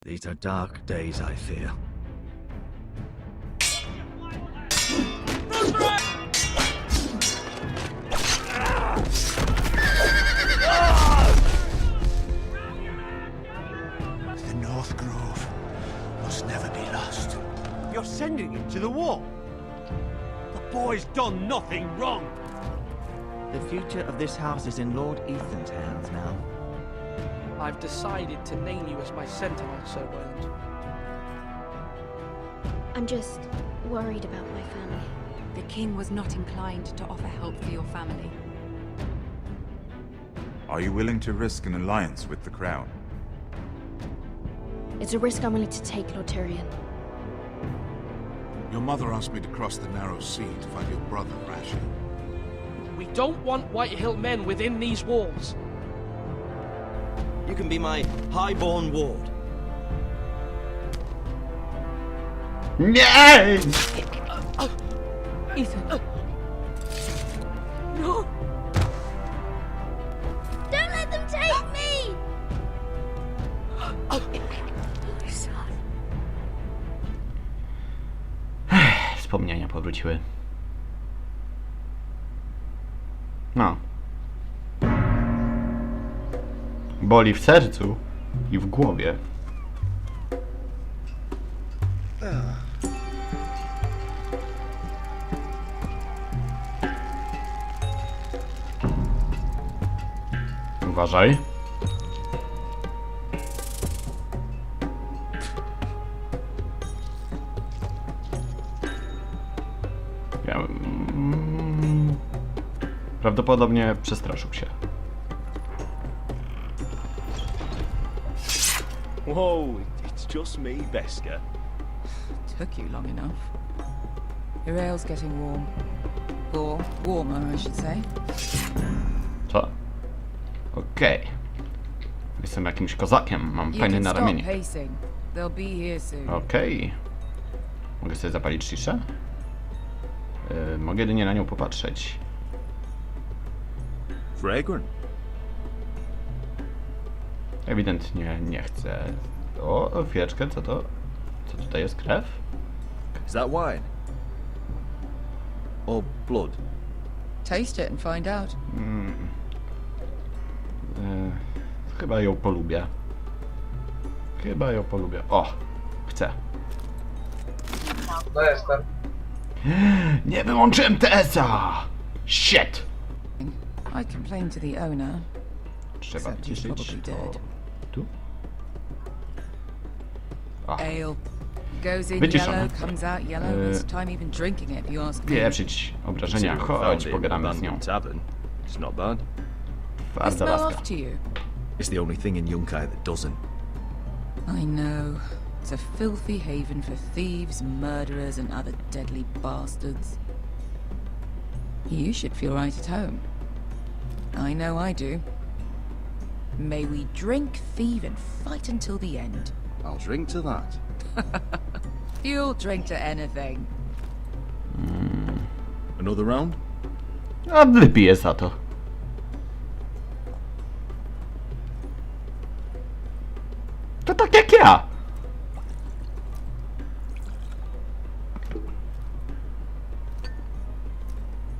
These are dark days, I fear. The North Grove must never be lost. You're sending him to the war? The boy's done nothing wrong. The future of this house is in Lord Ethan's hands now. I've decided to name you as my sentinel, Sir Wayland. I'm just worried about my family. The king was not inclined to offer help for your family. Are you willing to risk an alliance with the crown? It's a risk I'm willing to take, Lord Tyrion. Your mother asked me to cross the narrow sea to find your brother, Rashid. We don't want Whitehill men within these walls. You can be my highborn ward. Nie! Ethan. No! Don't let them take me! Wspomnienia powróciły. No. Boli w sercu i w głowie. Uważaj. Prawdopodobnie przestraszył się. Whoa, it's just me, Beska. Took you long enough. Your ale's getting warm. Or warmer, I should say. Co? Okej. Jestem jakimś kozakiem, mam You fajny can na stop ramieniu. pacing. They'll be here soon. Okej. Mogę sobie zapalić ciszę? Mogę jedynie na nią popatrzeć. Fragrant. Ewidentnie nie chcę. O, chwileczkę, co to? Co tutaj jest? Krew? Is that wine? Or blood? Taste it and find out. Chyba ją polubię. Chyba ją polubię. O! Chcę. No jestem. Nie wyłączyłem TS-a! Shit! I complained to the owner. Trzeba Except he's ciszyć. probably O, dead. tu? O, Ale goes in Wyciszone. yellow, comes out yellow. It's time even drinking it, if you ask me. pieprzyć obrażenia. Chodź, pogadamy z nią. Tavern. It's not bad. Does Twarda smell laska. off to you? It's the only thing in Yunkai that doesn't. I know. It's a filthy haven for thieves, murderers, and other deadly bastards. You should feel right at home. I know I do. May we drink, thieve, and fight until the end. I'll drink to that. You'll drink to anything. Another round? A wypiję za to. To tak jak ja.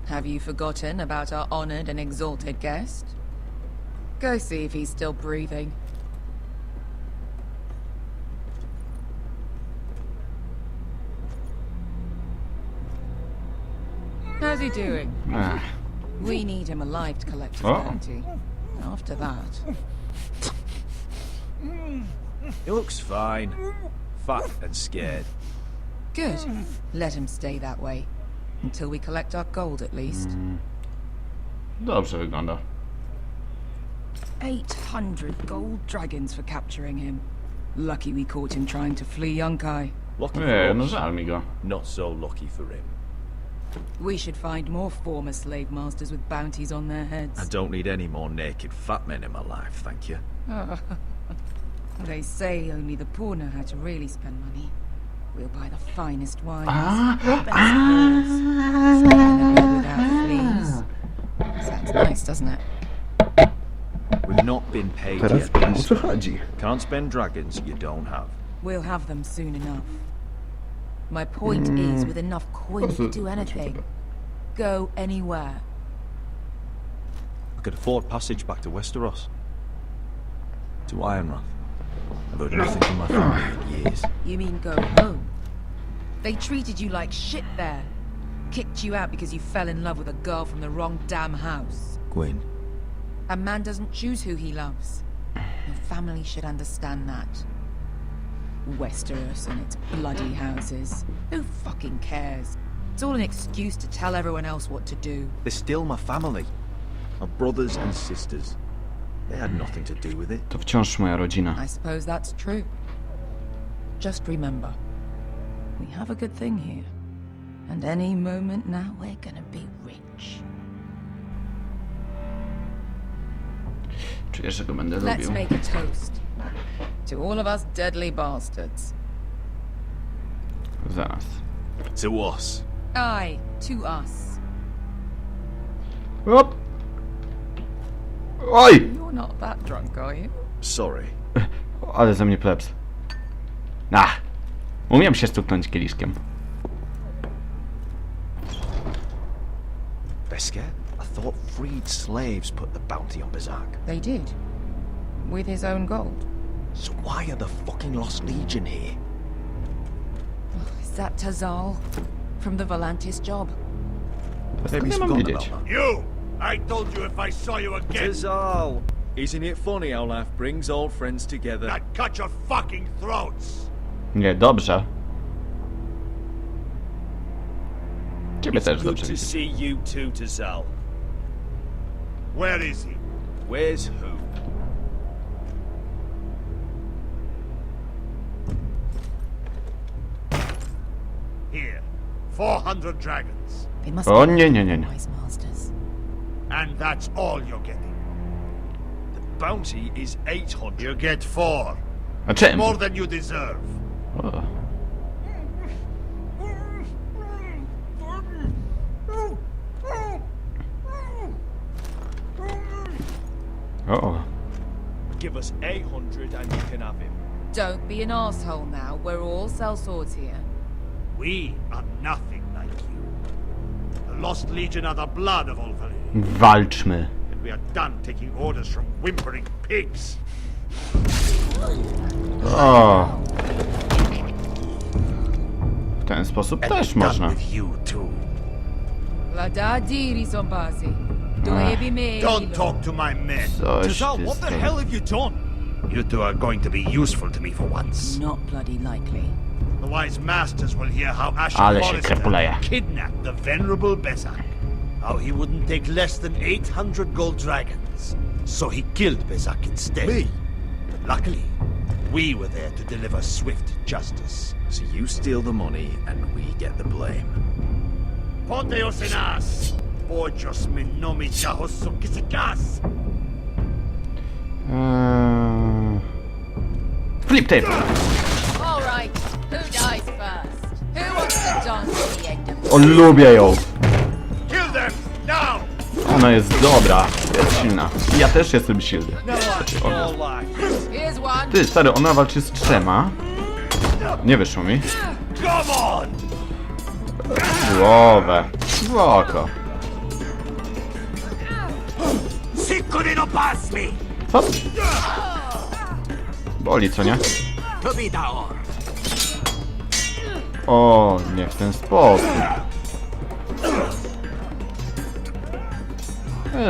Have you forgotten about our honored and exalted guest? Go see if he's still breathing. How's he doing? Ech. We need him alive to collect his Oh. bounty. After that... He looks fine. Fat and scared. Good. Let him stay that way. Until we collect our gold, at least. Dobrze wygląda. 800 gold dragons for capturing him. Lucky we caught him trying to flee Yunkai. Lucky for No us. żal mi go. Not so lucky for him. We should find more former slave masters with bounties on their I heads. don't need any more naked fat men in my life, thank you. They say only the poor know how to really spend money. We'll buy the finest wines, best meals, stay in a bed without fleas. Sounds nice, doesn't it? We've not been paid Teraz yet. wiem, o co chodzi. Can't spend dragons you don't have. We'll have them soon enough. My point is, with enough coin, you could do anything. Go anywhere. I could afford passage back to Westeros. To Ironrath. I've heard nothing from my family for years. You mean go home? They treated you like shit there. Kicked you out because you fell in love with a girl from the wrong damn house. Gwyn. A man doesn't choose who he loves. Your family should understand that. Westeros and its bloody houses. Who fucking cares? It's all an excuse to tell everyone else what to do. They're still my family. My brothers and sisters. They had nothing to do with it. To wciąż moja rodzina. I suppose that's true. Just remember, we have a good thing here. And any moment now we're gonna be rich. Czuję, że go będę Let's lubił. make a toast. To all of us deadly bastards. Zaraz. To us. Aye, to us. Hop! Oj! You're not that drunk, are you? Sorry. Ale ze mnie plebs. Umiem się stuknąć kieliszkiem. Beskar? I thought freed slaves put the bounty on Berserk. They did. With his own gold. So why are the fucking Lost Legion here? Is that Tazal? From the Volantis job? Skąd ja mam wiedzieć? You! I told you if I saw you again, Tazal! Isn't it funny how life brings old friends together? I'd cut your fucking throats! Nie, dobrze. Ciebie też Good dobrze to widzieć. see you too, Tazal. Where is he? Where's who? Here. 400 dragons. They must O be nie, nie, nie, nie. wise masters. And that's all you're getting. The bounty is 800. You get 4. A czym? More than you deserve. O. O. Give us 800 and you can have him. Don't be an asshole now. We're all sellswords here. We are nothing like you. The Lost Legion are the blood of Olvarin. Walczmy. And we are done taking orders from whimpering pigs. O. W ten sposób też można. With you too. Lada diri zombasi. Don't talk to my men. Coś Tazal, ty what the z tym. hell have you done? You two are going to be useful to me for once. Not bloody likely. The wise masters will hear how Ale się Forrester krepuleje. kidnapped the venerable Besak. How he wouldn't take less than 800 gold dragons. So he killed Besak instead. Me? Luckily, we were there to deliver swift justice. So you steal the money and we get the blame. Ponteos en as! Pojos minomi chahosu kisikas! Flip tape! All right. Who dies first? Who wants to dance at the end of O, lubię ją! Kill them! Now! Ona jest dobra, jest silna. Ja też jestem silny. Here's one. Ty, stary, ona walczy z 3. Nie wyszło mi. Come on! Głowę. Spoko. Sikuri no pass me! Co? Boli, co nie? To be daor! O, nie w ten sposób.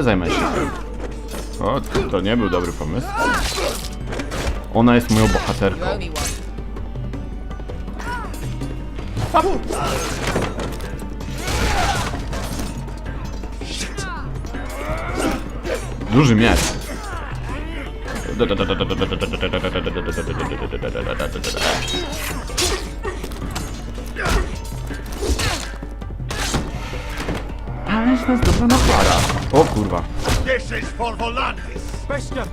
Zajmę się. O, to nie był dobry pomysł. Ona jest moją bohaterką. You owe me one. Duży miecz. Ależ nas dobra nakłada. O kurwa. This is for Volantis! Beskar!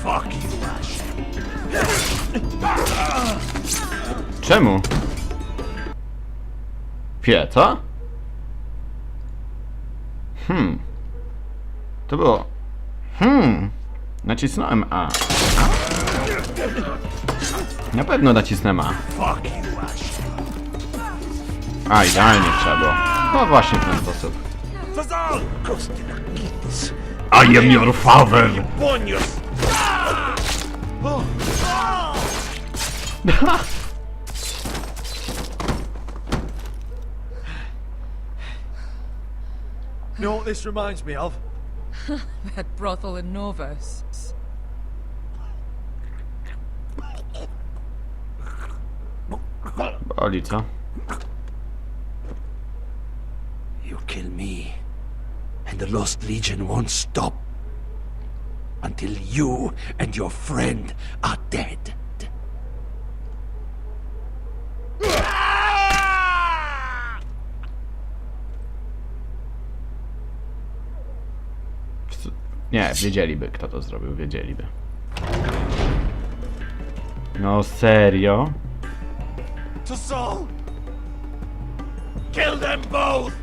Fuck you, Ash. Czemu? Pieca? To było... Nacisnąłem A. Na pewno nacisnę A. A, idealnie trzeba było. No właśnie w ten sposób. I am your father! You know what this reminds me of? That brothel in Novus. Boli, co? You kill me, and the Lost Legion won't stop until you and your friend are dead. Nie, wiedzieliby, kto to zrobił, wiedzieliby. No serio? To Saul! Kill them both!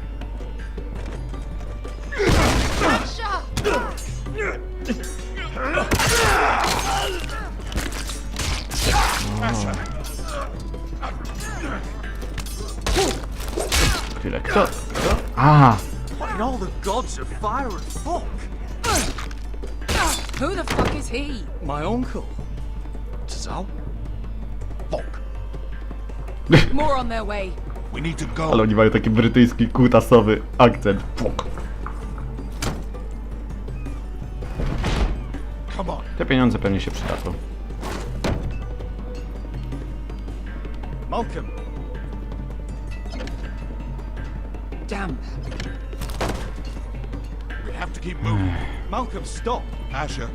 Chwilę, kto? A! What in all the gods of fire and fuck? Who the fuck is he? My uncle. Saul? Fuck. More on their way. We need to go. Ale oni mają taki brytyjski, kutasowy akcent. Fuk. Come on. Te pieniądze pewnie się przydadzą. Malcolm. Damn. We have to keep moving. Malcolm, stop. Asher,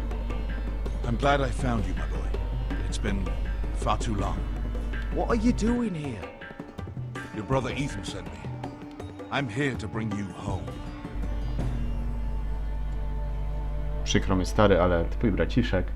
I'm glad I found you, my boy. It's been far too long. What are you doing here? Your brother Ethan sent me. I'm here to bring you home. Przykro mi, stary, ale twój braciszek.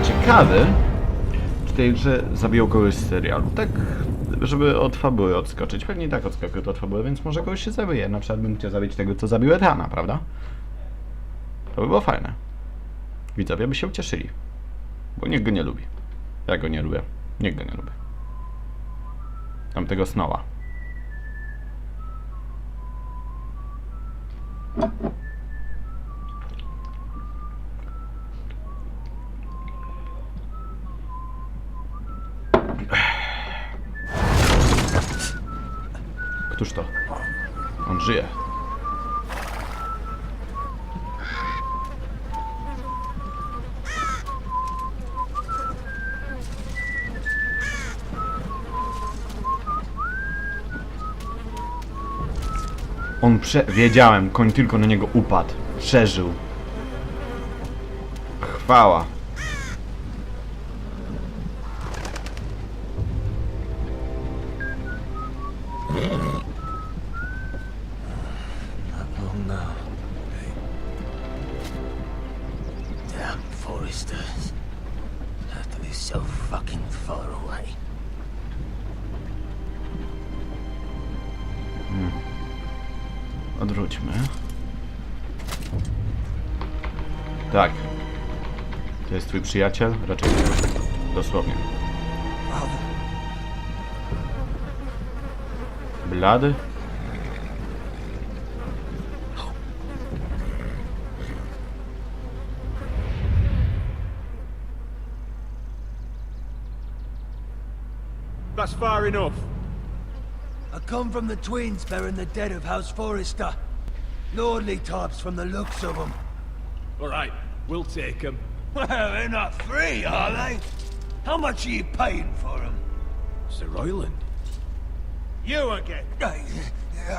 Ciekawy, czy tej grze zabiją kogoś z serialu. Tak, żeby od fabuły odskoczyć. Pewnie i tak odskakuje od fabuły, więc może kogoś się zabije. Na przykład bym chciał zabić tego, co zabił Ethana, prawda? To by było fajne. Widzowie by się ucieszyli. Bo nikt go nie lubi. Ja go nie lubię. Nikt go nie lubi. Tamtego Snowa. Któż to? On żyje. On wiedziałem, koń tylko na niego upadł. Przeżył. Chwała. Odwróćmy. Tak. To jest twój przyjaciel? Raczej dosłownie. Blady? That's far enough. I come from the twins bearing the dead of House Forrester. Lordly types from the looks of them. All right, we'll take them. Well, they're not free, are they? How much are you paying for them? Sir Royland. You again. Who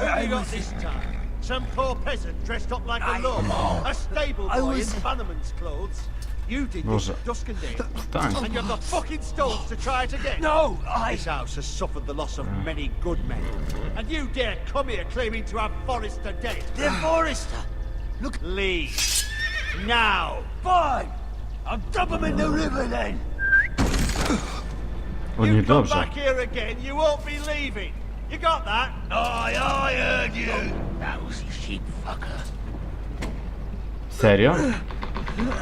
have you got this time? Some poor peasant dressed up like a lord. A stable boy in bannerman's clothes. You did this at dusk and day. And you've got fucking stones to try it again. No, This house has suffered the loss of many good men. And you dare come here claiming to have Forrester dead. They're Forrester. Look, Leave. Now. fine. I'll dump them in the river then. O You come niedobrze. back here again, you won't be leaving. You got that? I heard you. Lousy sheep fucker. Serio?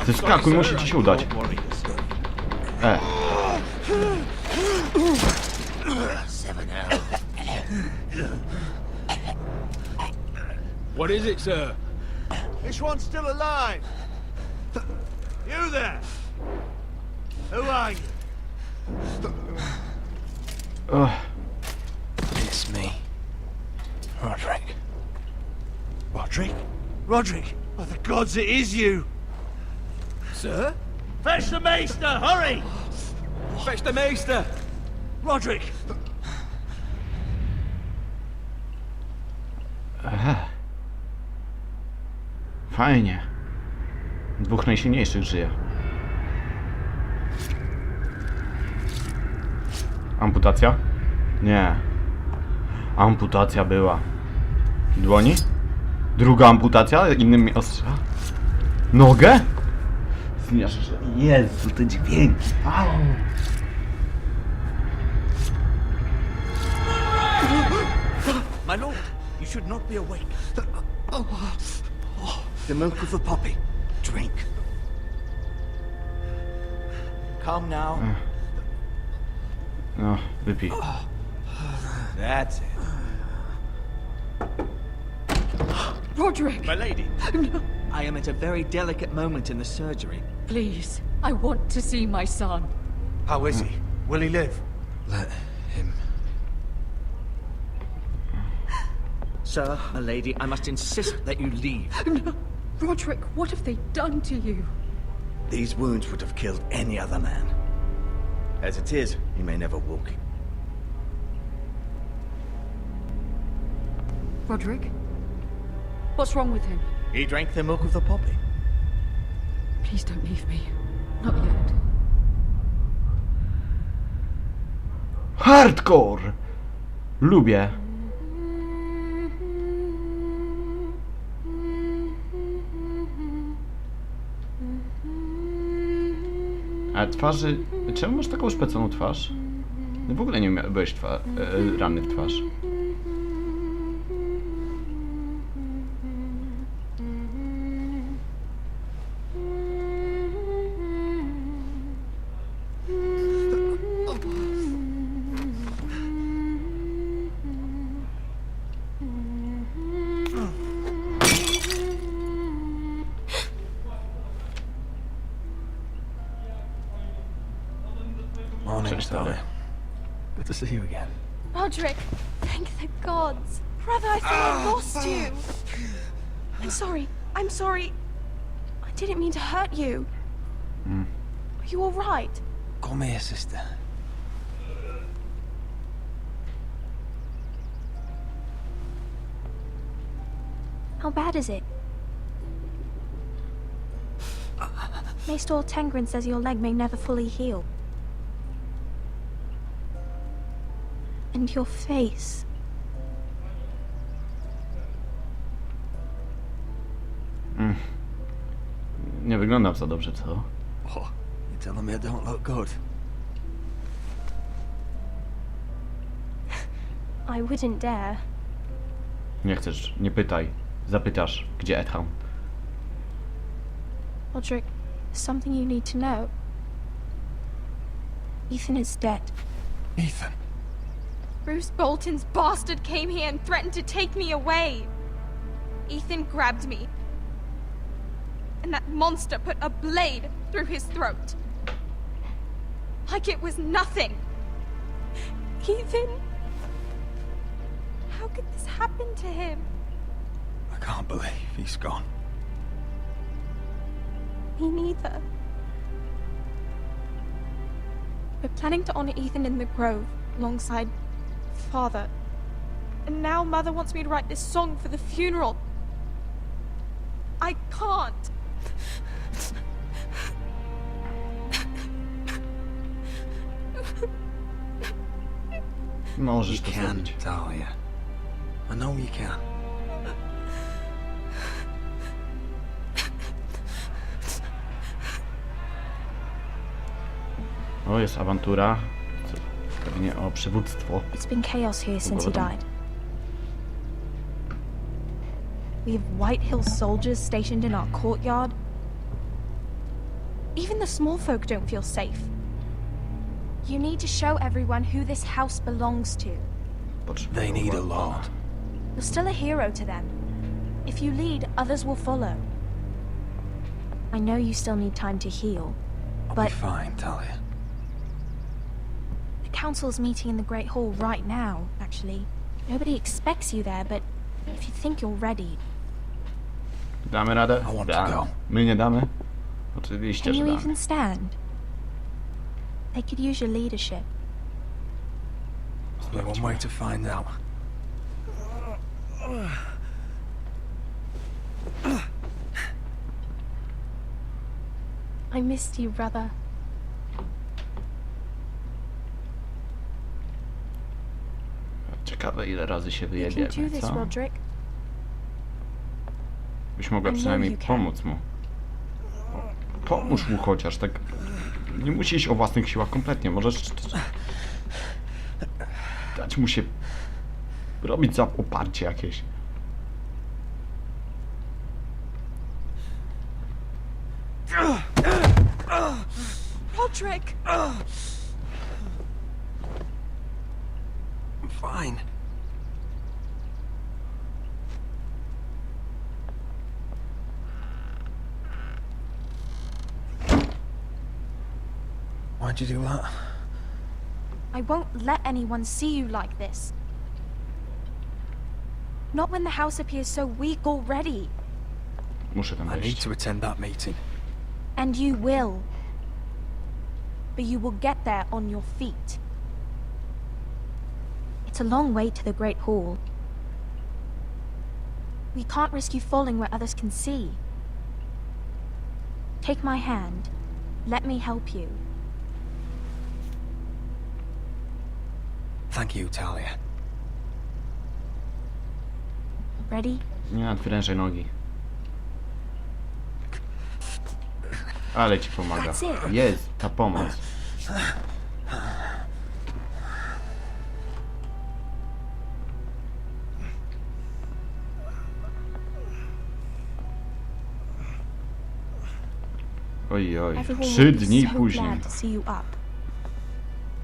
Zeskakuj, musi ci się udać. What is it, sir? This one's still alive. You there? Who are you? It's me. Roderick. Roderick? Roderick? By the gods, it is you. Sir? Fetch the maester, hurry! Fetch the maester! Roderick! Fajnie. Dwóch najsilniejszych żyje. Amputacja? Nie. Amputacja była. Dłoni? Druga amputacja? Innym ostrza? Nogę? Zmierzasz. Jezu, te dźwięki. Au. My lord, you should not be awake. The milk of the poppy. Drink. Come now. No, wypij. That's it. Roderick! My lady. I am at a very delicate moment in the surgery. Please, I want to see my son. How is he? Will he live? Let him. Sir, my lady, I must insist that you leave. No. Roderick, what have they done to you? These wounds would have killed any other man. As it is, he may never walk. Roderick? What's wrong with him? He drank the milk of the poppy. Please don't leave me. Not yet. Hardcore! Lubię. A twarzy... Czemu masz taką szpeconą twarz? No w ogóle nie byłeś rany w twarz. Morning, darling. Good to see you again. Roderick, thank the gods. Brother, I thought I lost you. I'm sorry. I didn't mean to hurt you. Are you all right? Come here, sister. How bad is it? Maester Tengrin says your leg may never fully heal. And your face. Nie wyglądam za dobrze, co? Oh, you're telling me I don't look good? I wouldn't dare. Nie chcesz, nie pytaj. Zapytasz, gdzie Ethan? Roderick, there's something you need to know. Ethan is dead. Ethan. Bruce Bolton's bastard came here and threatened to take me away. Ethan grabbed me. And that monster put a blade through his throat. Like it was nothing. Ethan! How could this happen to him? I can't believe he's gone. Me neither. We're planning to honor Ethan in the grove, alongside Father. And now Mother wants me to write this song for the funeral. I can't. Możesz You to can, zrobić. Talia. I know you can. O, jest awantura. Pewnie o przywództwo. It's been chaos here since he died. We have White Hill soldiers stationed in our courtyard. Even the small folk don't feel safe. You need to show everyone who this house belongs to. They need a lot. You're still a hero to them. If you lead, others will follow. I know you still need time to heal, I'll but be fine, Talia. the council's meeting in the Great Hall right now, actually. Nobody expects you there, but if you think you're ready, Damy radę? I want to Damy. go. My nie damy? Oczywiście, can że you damy. even stand? They could use your leadership. Only one way to find out. I missed you, brother. Ciekawe, ile razy się You can wyjedziemy, do this, co? Roderick. Byś mogła I know przynajmniej you can. pomóc mu. Pomóż mu chociaż, tak... Nie musi iść o własnych siłach kompletnie, możesz... Dać mu się... Robić za oparcie jakieś. Roderick! I'm fine. Why'd you do that? I won't let anyone see you like this. Not when the house appears so weak already. Muszę tam I need wejść. to attend that meeting. And you will. But you will get there on your feet. It's a long way to the Great Hall. We can't risk you falling where others can see. Take my hand. Let me help you. Thank you, Talia. Ready? Nie nadwyrężaj nogi. Ale ci pomaga. That's it. Jest ta pomoc. Oj, oj. Everyone 3 will be dni so później. glad to see you up.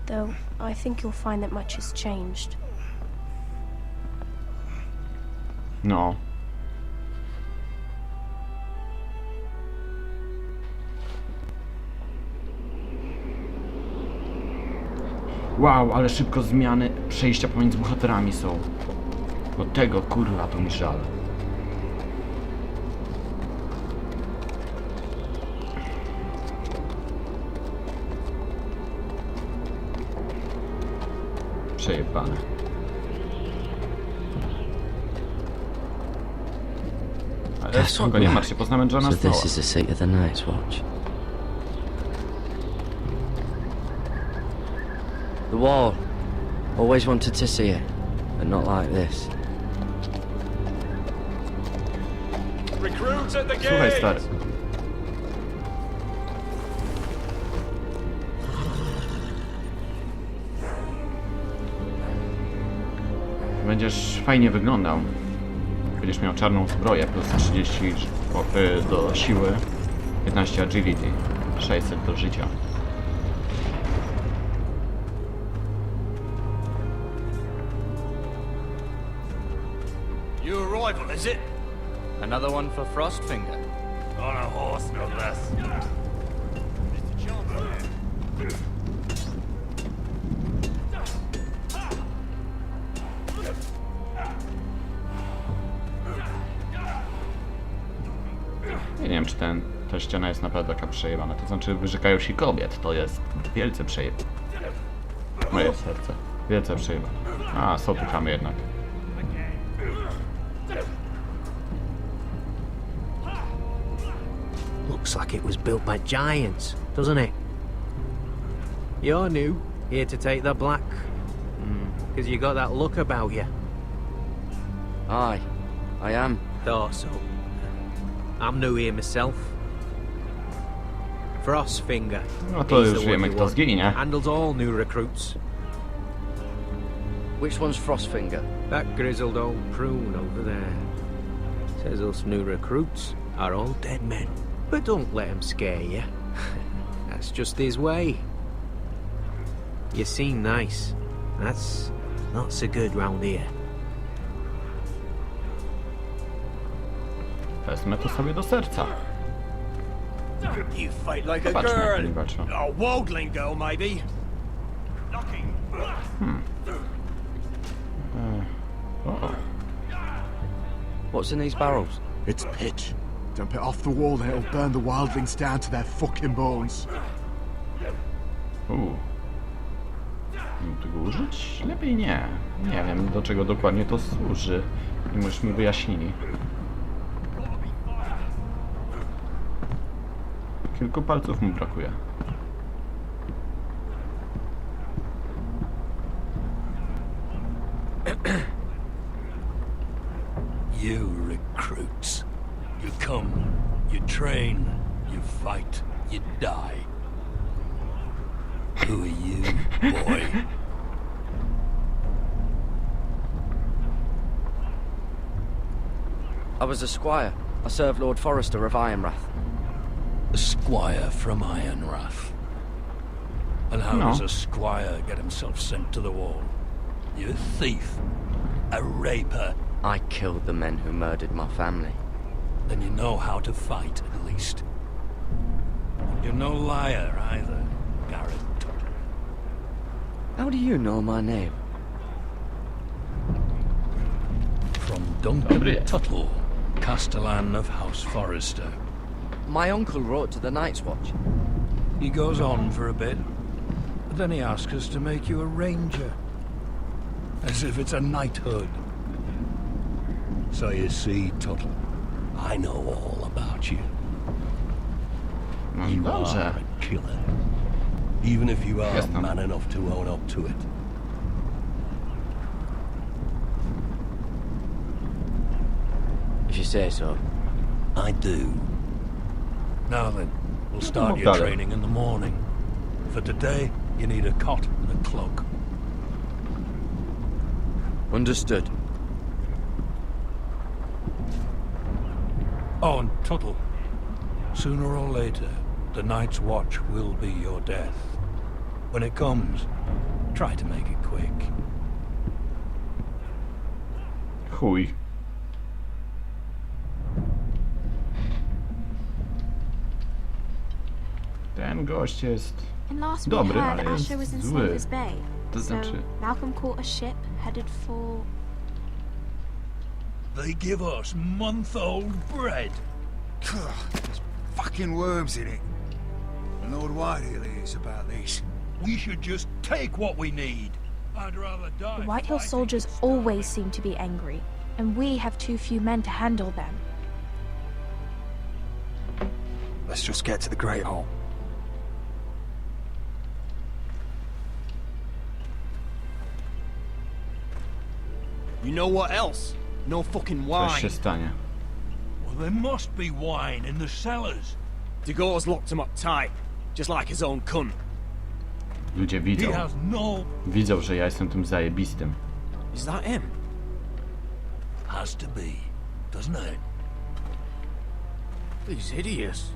Though I think you'll find that much has changed. No. Wow, ale szybko zmiany przejścia pomiędzy bohaterami są. Bo tego kurwa to mi żal. Przejebane. Ale spoko, nie martw się, poznamy Johna So Snowa. this is the seat of the Night's Watch. The wall. Always wanted to see it, but not like this. Recruits at the Słuchaj, gate! stary. Będziesz fajnie wyglądał. Będziesz miał czarną zbroję plus 30 do siły, 15 agility, 600 do życia. New arrival, is it? Another one for Frostfinger. On a horse, no less. Mr. Chandler. wiem, czy ta ściana jest naprawdę taka przejebana. To znaczy, wyrzekają się kobiet. To jest wielce przejebane. Moje serce. Wielce przejebane. A, są tu chamy jednak. Looks like it was built by giants, doesn't it? You're new, here to take the black. Because you got that look about you. Aye, I am. Thought so. I'm new here myself. Frostfinger. No to już wiemy, kto zginie. Handles all new recruits. Which one's Frostfinger? That grizzled old prune over there. Says us new recruits are all dead men. But don't let him scare you. That's just his way. You seem nice. That's not so good round here. Wezmę to sobie do serca. You fight like a Zobaczmy, girl. ponieważ no. A waldling girl, maybe. Knocking. What's in these barrels? It's pitch. Dump it off the wall and it'll burn the wildlings down to their fucking bones. Tego użyć? Lepiej nie. Nie wiem, do czego dokładnie to służy. I już mi wyjaśnili. Kilku palców mu brakuje. You recruits. You come, you train, you fight, you die. Who are you, boy? I was a squire. I served Lord Forrester of Ironrath. A squire from Ironrath. And how does a squire get himself sent to the wall? You a thief? A raper? I killed the men who murdered my family. Then you know how to fight, at least. You're no liar, either, Garrett. How do you know my name? From Duncan Tuttle, Castellan of House Forrester. My uncle wrote to the Night's Watch. He goes on for a bit, but then he asks us to make you a ranger. As if it's a knighthood. So you see, Tuttle, I know all about you. You are a killer. Even if you are man enough to own up to it. If you say so. I do. Now then, we'll start your training in the morning. For today, you need a cot and a cloak. Understood. Oh, and Tuttle, sooner or later, the Night's Watch will be your death. When it comes, try to make it quick. Chuj. Ten gość jest dobry, ale jest zły. To znaczy... Malcolm caught a ship headed for... They give us month-old bread. There's fucking worms in it. And Lord Whitehill is about these. We should just take what we need. I'd rather die. The Whitehill soldiers always seem to be angry, and we have too few men to handle them. Let's just get to the Great Hall. You know what else? No fucking wine. Coś się stanie. Well, there must be wine in the cellars. Dagor's locked him up tight, just like his own cunt. Ludzie widzą. Widzą, że ja jestem tym zajebistym. Is that him? Has to be, doesn't it? He's hideous.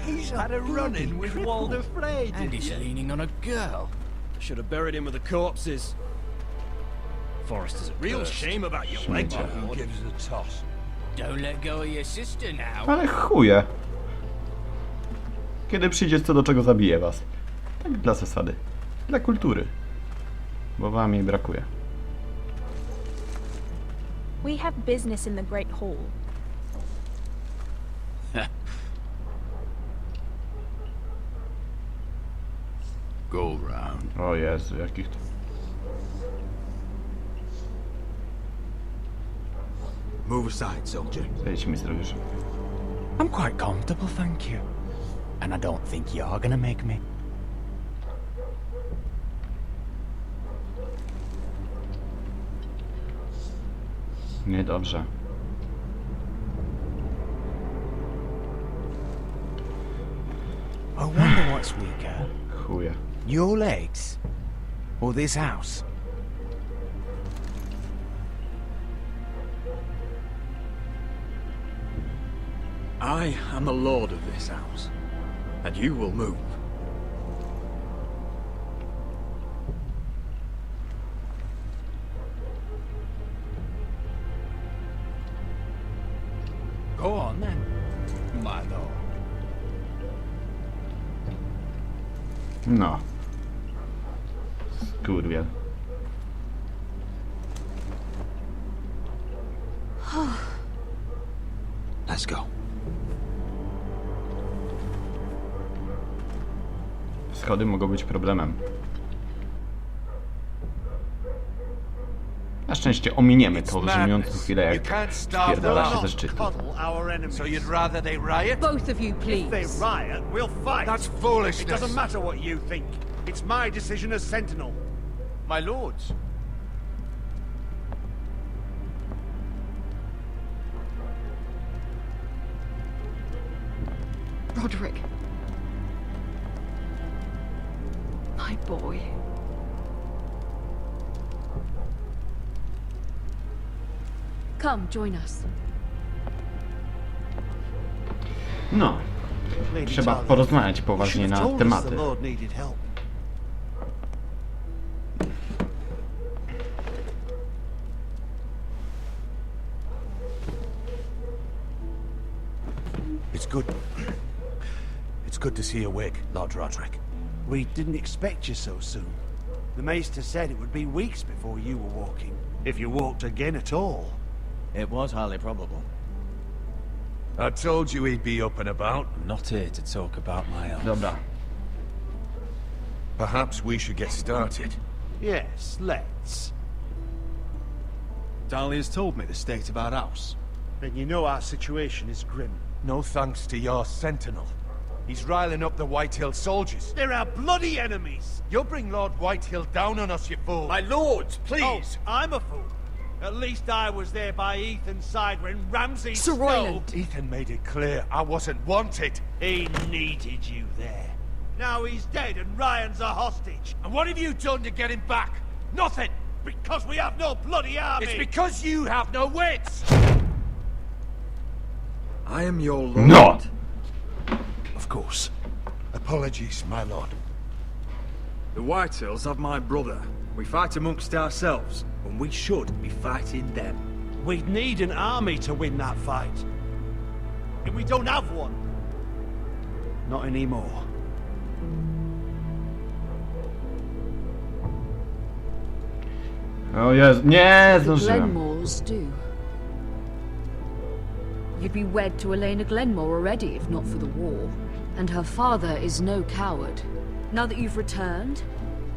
He's had a run-in with Walder Frey, And he's leaning on a girl. Should have buried him with the corpses. Forrester's a real shame about your leg. Who gives a toss? Don't let go of your sister now. Ale chuje. Kiedy przyjdzie co do czego zabiję was. Tak dla zasady. Dla kultury. Bo wam jej brakuje. We have business in the Great Hall. Go round. O Jezu, jakich to... Move aside, soldier. Zejdź mi zdrowie. I'm quite comfortable, thank you. And I don't think you're gonna make me. Niedobrze. I wonder what's weaker. Chuje. Your legs? Or this house? I am the lord of this house, and you will move. Go on then, my lord. No. Skurwiel. Let's go. Schody mogą być problemem. Na szczęście ominiemy tą żenującą chwilę, jak spierdala się ze szczytu. So you'd rather they riot? Both of you, please. If they riot, we'll fight. That's foolish. It doesn't matter what you think. It's my decision as Sentinel. My lords. Roderick. My boy. Come, join us. No. Trzeba porozmawiać poważnie na tematy. It's good to see you awake, Lord Roderick. We didn't expect you so soon. The Maester said it would be weeks before you were walking, if you walked again at all. It was highly probable. I told you he'd be up and about. I'm not here to talk about my elf. Dobra. Perhaps we should get started. Yes, let's. Dahlia's told me the state of our house. Then you know our situation is grim. No thanks to your Sentinel. He's riling up the Whitehill soldiers. They're our bloody enemies! You'll bring Lord Whitehill down on us, you fool! My lords, please! Oh, I'm a fool. At least I was there by Ethan's side when Ramsay Sir Royland. Ethan made it clear I wasn't wanted. He needed you there. Now he's dead and Ryan's a hostage. And what have you done to get him back? Nothing! Because we have no bloody army! It's because you have no wits! I am your lord. No! Of course. Apologies, my lord. The Whitehills have my brother. We fight amongst ourselves, when we should be fighting them. We'd need an army to win that fight. And we don't have one. Not anymore. O Jezu, nie zdążyłem. Glenmores do. You'd be wed to Elena Glenmore already, if not for the war. And her father is no coward. Now that you've returned,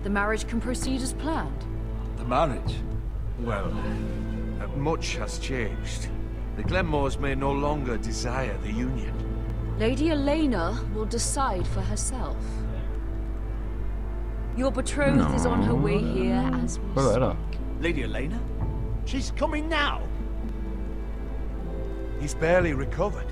the marriage can proceed as planned. The marriage? Well, much has changed. The Glenmores may no longer desire the union. Lady Elena will decide for herself. Your betrothed is on her way here as we speak. Lady Elena? She's coming now. He's barely recovered.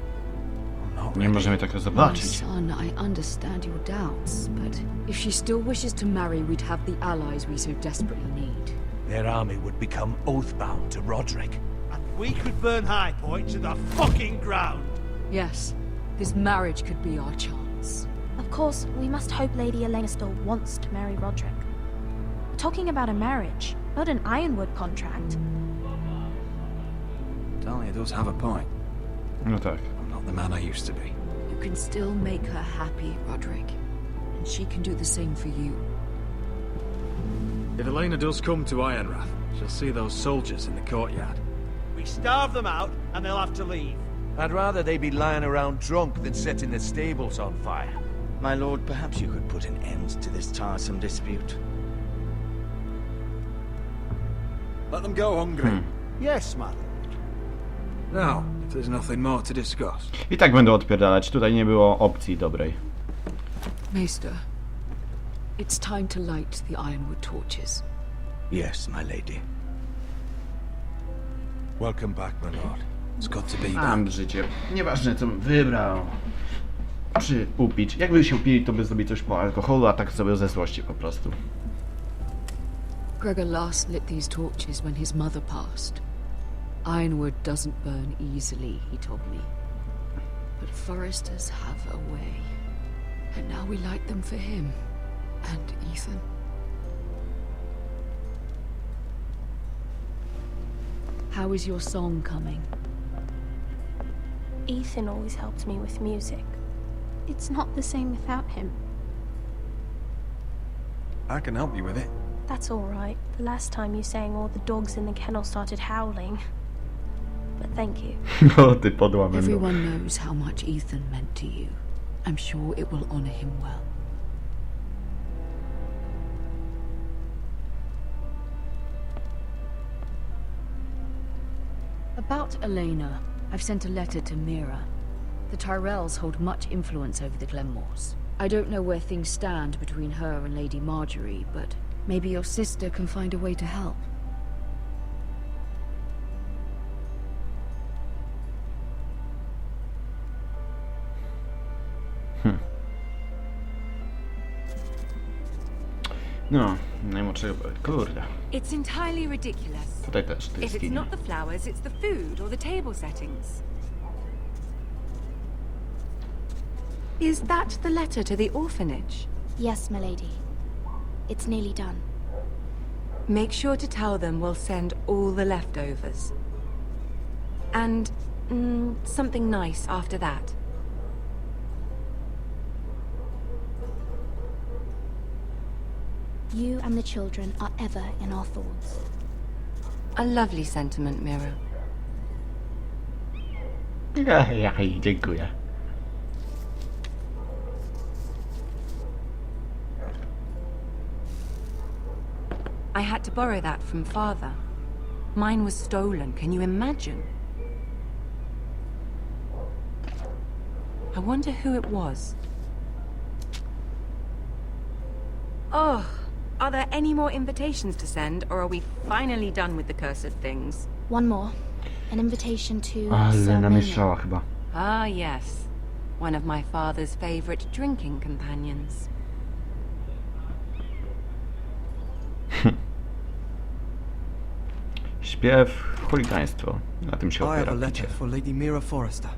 Nie możemy tego My zobaczyć. son, I understand your doubts, but if she still wishes to marry, we'd have the allies we so desperately need. Their army would become oath-bound to Roderick. And we could burn High Point to the fucking ground! Yes, this marriage could be our chance. Of course, we must hope Lady Elena still wants to marry Roderick. We're talking about a marriage, not an ironwood contract. Dahlia does have a point. No tak. I'm not the man I used to be. You can still make her happy, Roderick. And she can do the same for you. If Elena does come to Ironrath, she'll see those soldiers in the courtyard. We starve them out, and they'll have to leave. I'd rather they be lying around drunk than setting the stables on fire. My lord, perhaps you could put an end to this tiresome dispute. Let them go hungry. Yes, my lord. Now, if there's nothing more to discuss. I tak będę odpierdalać. Tutaj nie było opcji dobrej. Maester, it's time to light the ironwood torches. Yes, my lady. Welcome back, my lord. It's got to be Mam życie. Nieważne co bym wybrał. Czy upić. Jakby się upili, to by zrobić coś po alkoholu, a tak sobie ze złości po prostu. Gregor last lit these torches when his mother passed. Ironwood doesn't burn easily, he told me. But foresters have a way. And now we light them for him. And Ethan. How is your song coming? Ethan always helps me with music. It's not the same without him. I can help you with it. That's all right. The last time you sang, all the dogs in the kennel started howling. But thank you. O, ty podła będą. Everyone knows how much Ethan meant to you. I'm sure it will honor him well. About Elena, I've sent a letter to Mira. The Tyrells hold much influence over the Glenmores. I don't know where things stand between her and Lady Marjorie, but maybe your sister can find a way to help. No, najmłodszego... Kurde. It's entirely ridiculous. Tutaj też to jest If it's not the flowers, it's the food or the table settings. Is that the letter to the orphanage? Yes, my lady. It's nearly done. Make sure to tell them we'll send all the leftovers. And something nice after that. You and the children are ever in our thoughts. A lovely sentiment, Mira. Dziękuję. I had to borrow that from Father. Mine was stolen, can you imagine? I wonder who it was. Oh, are there any more invitations to send, or are we finally done with the cursed things? One more. An invitation to Ale namieszała chyba. Ah, yes. One of my father's favorite drinking companions. Śpiew, chuligaństwo. Na tym się I have a opiera letter picie. for Lady Mira Forrester.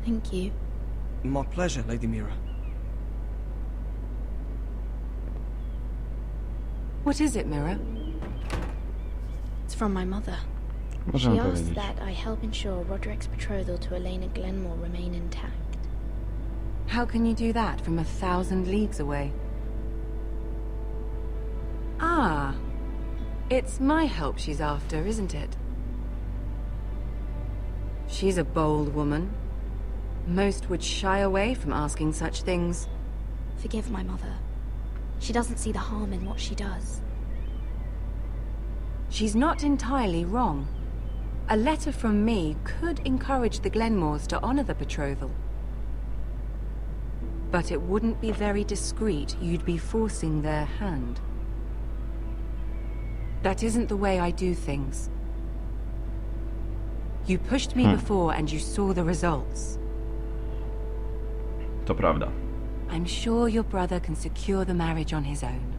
Thank you. My pleasure, Lady Mira. What is it, Mira? It's from my mother. Możemy She asked powiedzieć. that I help ensure Roderick's betrothal to Elena Glenmore remain intact. How can you do that from 1,000 leagues away? Ah, it's my help she's after, isn't it? She's a bold woman. Most would shy away from asking such things. Forgive my mother. She doesn't see the harm in what she does. She's not entirely wrong. A letter from me could encourage the Glenmores to honor the betrothal. But it wouldn't be very discreet. You'd be forcing their hand. That isn't the way I do things. You pushed me before and you saw the results. To prawda. I'm sure your brother can secure the marriage on his own.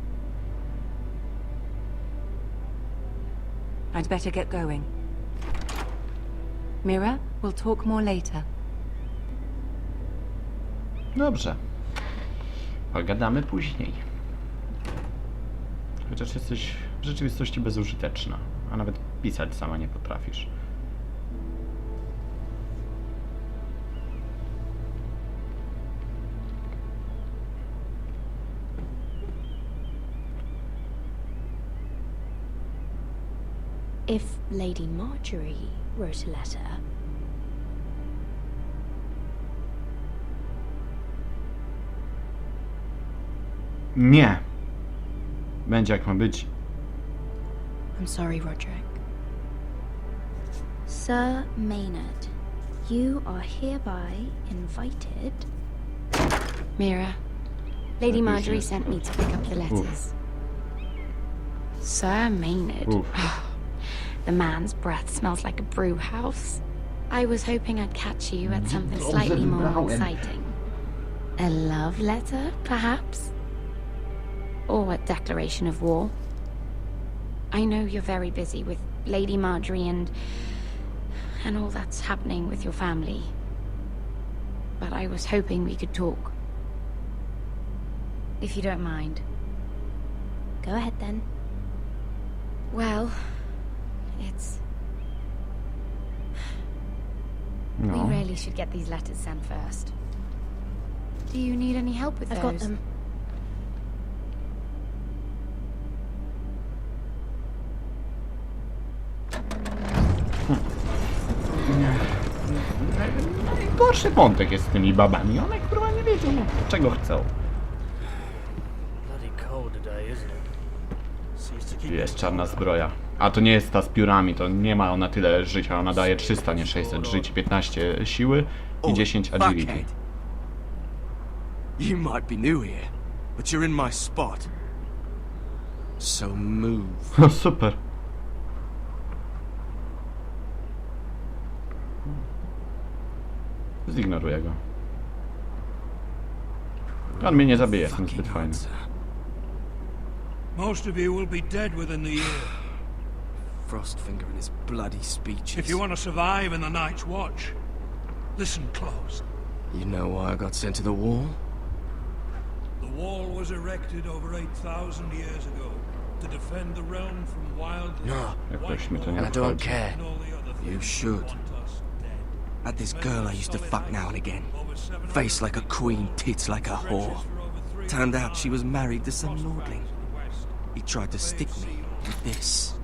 I'd better get going. Mira, we'll talk more later. Dobrze. Pogadamy później. Chociaż jesteś w rzeczywistości bezużyteczna, a nawet pisać sama nie potrafisz. If Lady Marjorie wrote a letter... Nie. Będzie jak ma być. I'm sorry, Roderick. Sir Maynard, you are hereby invited. Mira, Lady Marjorie sent me to pick up the letters. Sir Maynard. The man's breath smells like a brew house. I was hoping I'd catch you at something slightly more exciting. A love letter, perhaps? Or a declaration of war? I know you're very busy with Lady Marjorie and all that's happening with your family. But I was hoping we could talk. If you don't mind. Go ahead then. Well, it's... No. We really should get these letters sent first. Do you need any help with those? I've got them. Gorszy wątek jest z tymi babami. One kurwa nie wiedzą, czego chcą. Jest czarna zbroja. A to nie jest ta z piórami, to nie ma ona tyle życia. Ona daje 300, nie 600 żyć, 15 siły i 10 agility. You might be new here, but you're in my spot. So move. Super. Zignoruję go. On mnie nie zabije, jestem zbyt fajny. Most of you will be dead within the year. Frostfinger and his bloody speeches. If you want to survive in the night's watch, listen close. You know why I got sent to the wall? The wall was erected over 8,000 years ago to defend the realm from wild... No, and I don't care. You should. Had this girl I used to fuck now and again. Face like a queen, tits like a whore. Turned out she was married to some lordling. He tried to stick me with this.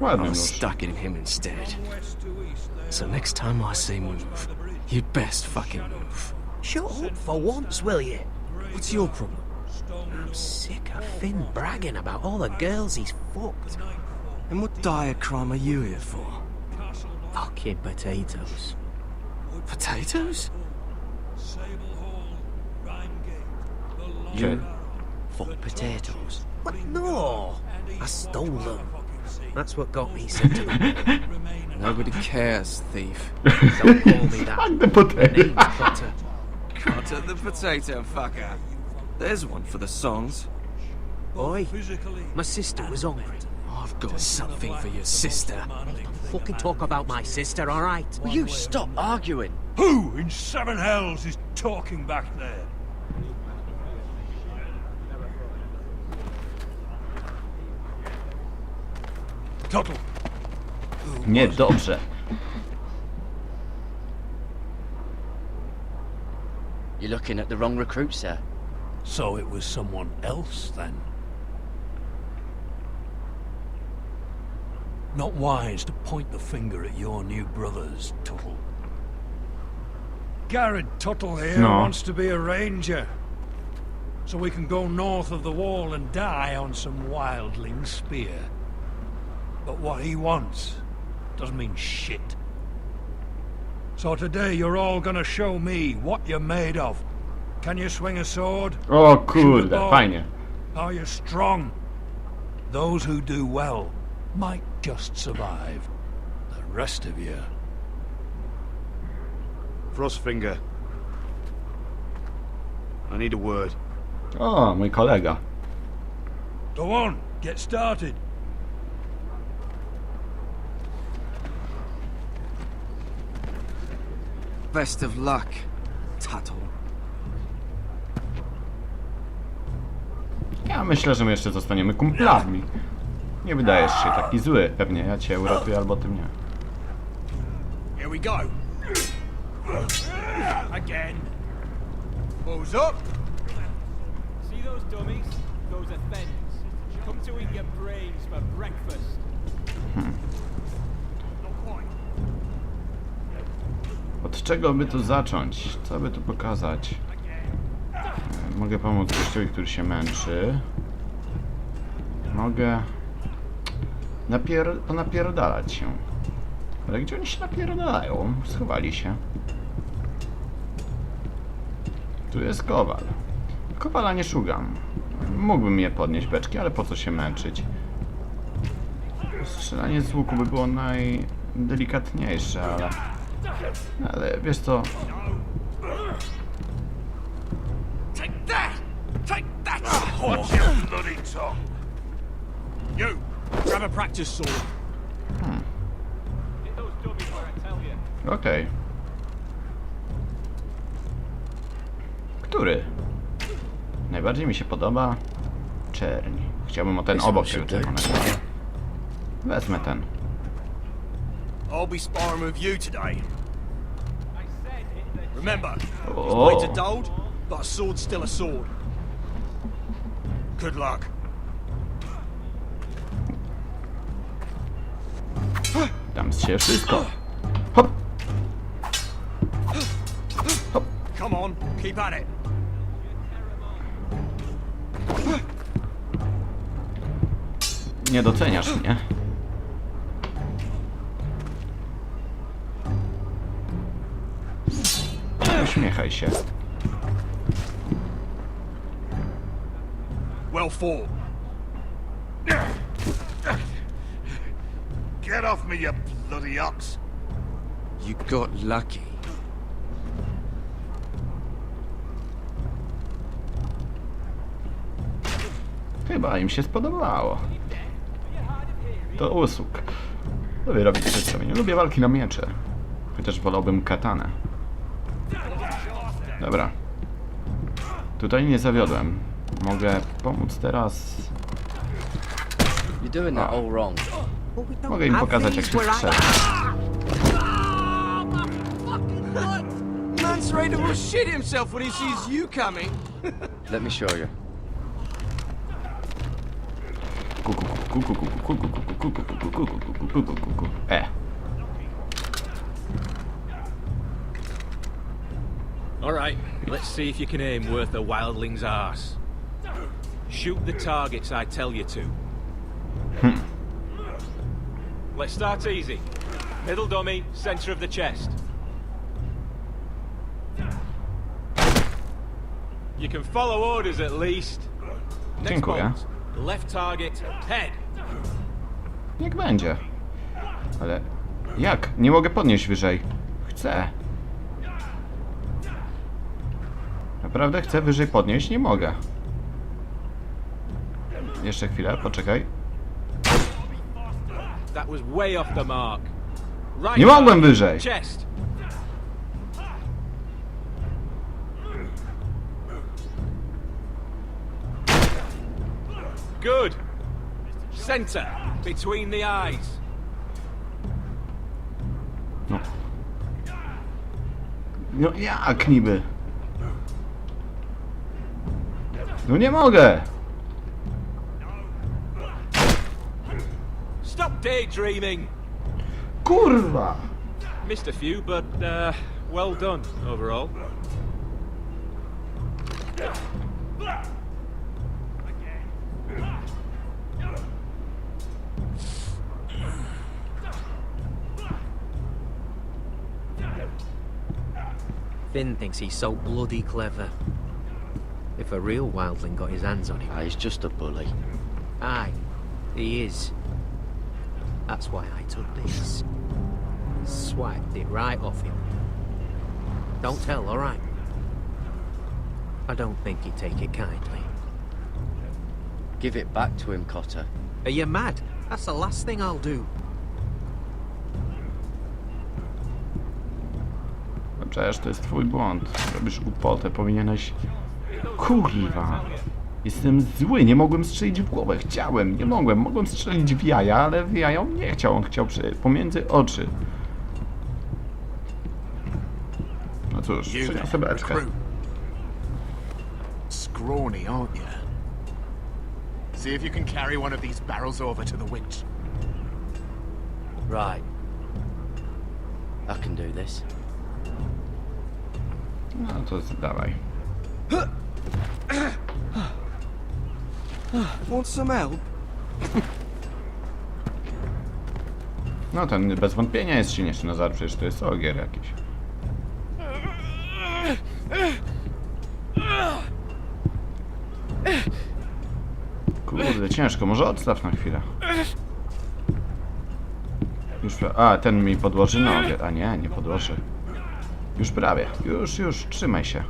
I was stuck in him instead. So next time I say move, you'd best fucking move. Shut up for once, will you? What's your problem? I'm sick of Finn bragging about all the girls he's fucked. And what dire crime are you here for? Fucking potatoes. Potatoes? You fuck potatoes? What? No! I stole them. That's what got me sent to them. Nobody cares, thief. Don't call me that. Fuck the potato. Name's Butter. Cutter the potato fucker. There's one for the songs. Boy, my sister was hungry. I've got something for your sister. Don't fucking talk about my sister, alright? Will you stop arguing? Who in seven hells is talking back there? Tuttle. Niedobrze. You're looking at the wrong recruit, sir. So it was someone else, then? Not wise to point the finger at your new brothers, Tuttle. Garrett Tuttle here wants to be a ranger. So we can go north of the wall and die on some wildling spear. But what he wants doesn't mean shit. So today you're all gonna show me what you're made of. Can you swing a sword? O kurde, fajnie. Are you strong? Those who do well might just survive. The rest of you... Frostfinger. I need a word. O, mój kolega. Go on, get started. Best of luck, Tuttle. Ja myślę, że my jeszcze zostaniemy kumplami. Nie wydajesz się taki zły. Pewnie ja cię uratuję, albo ty mnie. Here we go. Again. Who's up? See those dummies? Those are thens. Come to eat your brains for breakfast. Od czego by tu zacząć? Co by tu pokazać? Mogę pomóc gościowi, który się męczy. Mogę ponapierdalać się. Ale gdzie oni się napierdalają? Schowali się. Tu jest kowal. Kowala nie szukam. Mógłbym je podnieść beczki, ale po co się męczyć? Strzelanie z łuku by było najdelikatniejsze, ale wiesz co? Take that! What's your bloody tongue? You, grab a practice sword. Okej. Który? Najbardziej mi się podoba czerń. Chciałbym o ten obok tego czerwonego. Wezmę ten. I'll be sparring with you today. Remember, his blades are dulled, but a sword's still a sword. Good luck. Dam się wszystko. Hop. Hop. Come on, keep at it. Nie doceniasz mnie. Uśmiechaj się. Well fought. Get off me, you bloody ox. You got lucky. Chyba im się spodobało. Do usług. Lubię robić przedstawienie. Lubię walki na miecze. Chociaż wolałbym katanę. Dobra. Tutaj nie zawiodłem. Mogę pomóc teraz. Mogę im pokazać, jak się strzela. Man's ready to shit himself when he sees you coming. Let me show you. All right, let's see if you can aim worth a wildling's arse. Shoot the targets I tell you to. Let's start easy. Middle dummy, center of the chest. You can follow orders at least. Next bolt. Left target, head. Niech będzie. Ale jak? Nie mogę podnieść wyżej. Chcę. Naprawdę chcę wyżej podnieść? Nie mogę. Jeszcze chwilę, poczekaj. Nie mogłem wyżej. Good. Center, between the eyes. No. No jak niby? No nie mogę. Stop daydreaming. Kurwa. Missed a few, but well done overall. Finn thinks he's so bloody clever. If a real wildling got his hands on him... He's just a bully. Aye, he is. That's why I took this. Swiped it right off him. Don't tell, alright? I don't think he'd take it kindly. Give it back to him, Cotter. Are you mad? That's the last thing I'll do. Przecież to jest twój błąd. Robisz głupotę, powinieneś... Kurwa. Jestem zły, nie mogłem strzelić w głowę. Chciałem, nie mogłem. Mogłem strzelić w jaja, ale w jaja on nie chciał. On chciał pomiędzy oczy. No cóż, przyniosę beczkę. Scrawny, aren't you? See if you can carry one of these barrels over to the witch. Right. I can do this. No to dawaj. Want some help? No ten bez wątpienia jest silniejszy na zawsze, przecież to jest ogier jakiś. Kurde, ciężko, może odstaw na chwilę. Już, a, ten mi podłoży nogę, a nie, nie podłoży. Już prawie, już, trzymaj się.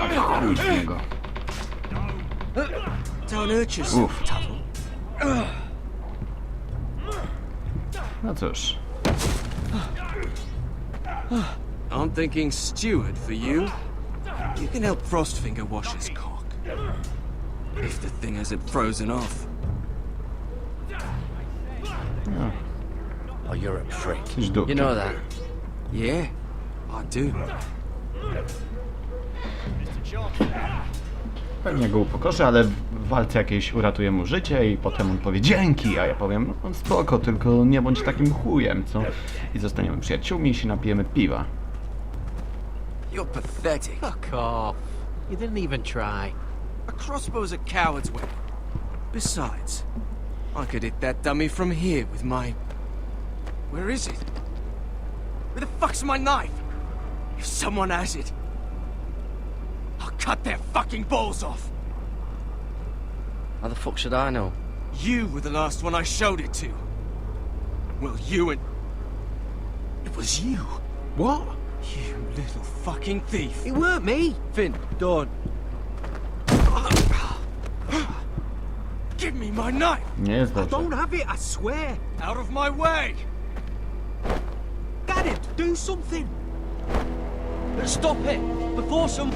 Ale chuj z niego. Uff. No cóż. I'm thinking steward for you. You can help Frostfinger wash his cock. If the thing hasn't frozen off. No. Oh, you're a prick. You know that? Yeah, I do. Pewnie go upokorzy, ale w walce jakiejś uratuje mu życie i potem on powie dzięki, a ja powiem no spoko, tylko nie bądź takim chujem, co? I zostaniemy przyjaciółmi i się napijemy piwa. You're pathetic. Fuck off. You didn't even try. A crossbow's a coward's weapon. Besides, I could hit that dummy from here with my... Where is it? Where the fuck's my knife? If someone has it, I'll cut their fucking balls off. How the fuck should I know? You were the last one I showed it to. Well, you and... It was you. What? You little fucking thief. It weren't me. Finn, don't. Give me my knife. Nie jest I dobrze. don't have it, I swear. Out of my way. Get it. Do something. Stop it before some...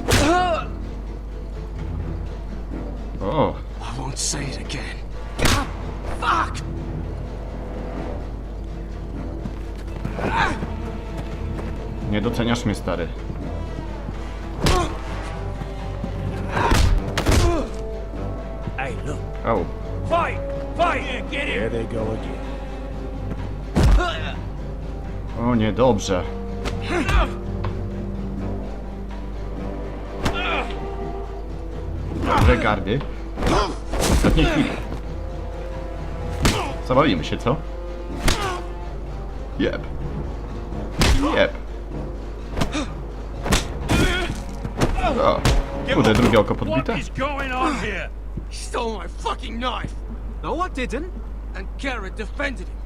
O, I won't say it again. Fuck! nie doceniasz mnie, stary. Hey, look. Au. Fight! Fight! Yeah, get it! There they go again. O, niedobrze. Dobrze, gardy. W ostatniej chwili. Zabawimy się, co? Jeb. Jeb. O, kurde, drugie oko podbite. What is going on here? He stole my fucking knife. No, I didn't. And Garrett defended him.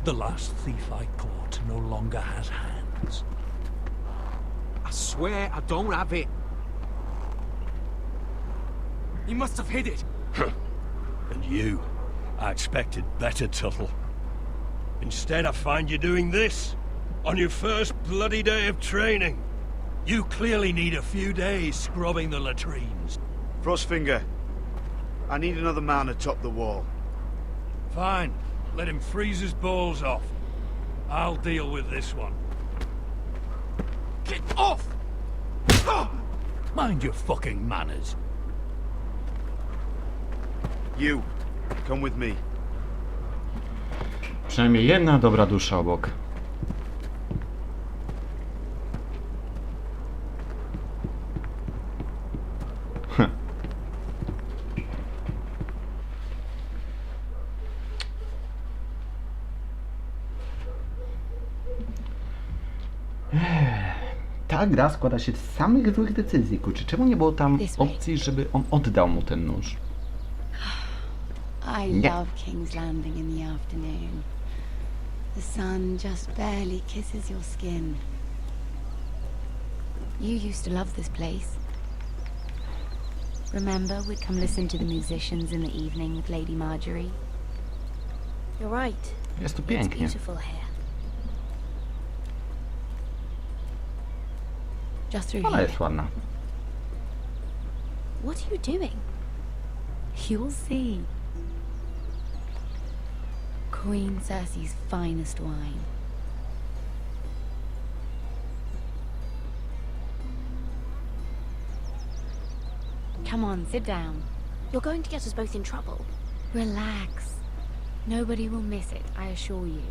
The last thief I caught no longer has hands. I swear I don't have it. He must have hid it. And you, I expected better, Tuttle. Instead, I find you doing this on your first bloody day of training. You clearly need a few days scrubbing the latrines. Frostfinger, I need another man atop the wall. Fine. Let him freeze his balls off. I'll deal with this one. Get off! Mind your fucking manners. You, come with me. Przynajmniej jedna dobra dusza obok. Ta gra składa się z samych złych decyzji, kurczę. Czemu nie było tam opcji, żeby on oddał mu ten nóż? I love King's Landing in the afternoon. The sun just barely kisses your skin. You used to love this place. Remember, we'd come listen to the musicians in the evening with Lady Marjorie? You're right. Jest tu It's pięknie. beautiful here. Just through Ona here. jest ładna. What are you doing? You'll see. Queen Cersei's finest wine. Come on, sit down. You're going to get us both in trouble. Relax. Nobody will miss it, I assure you.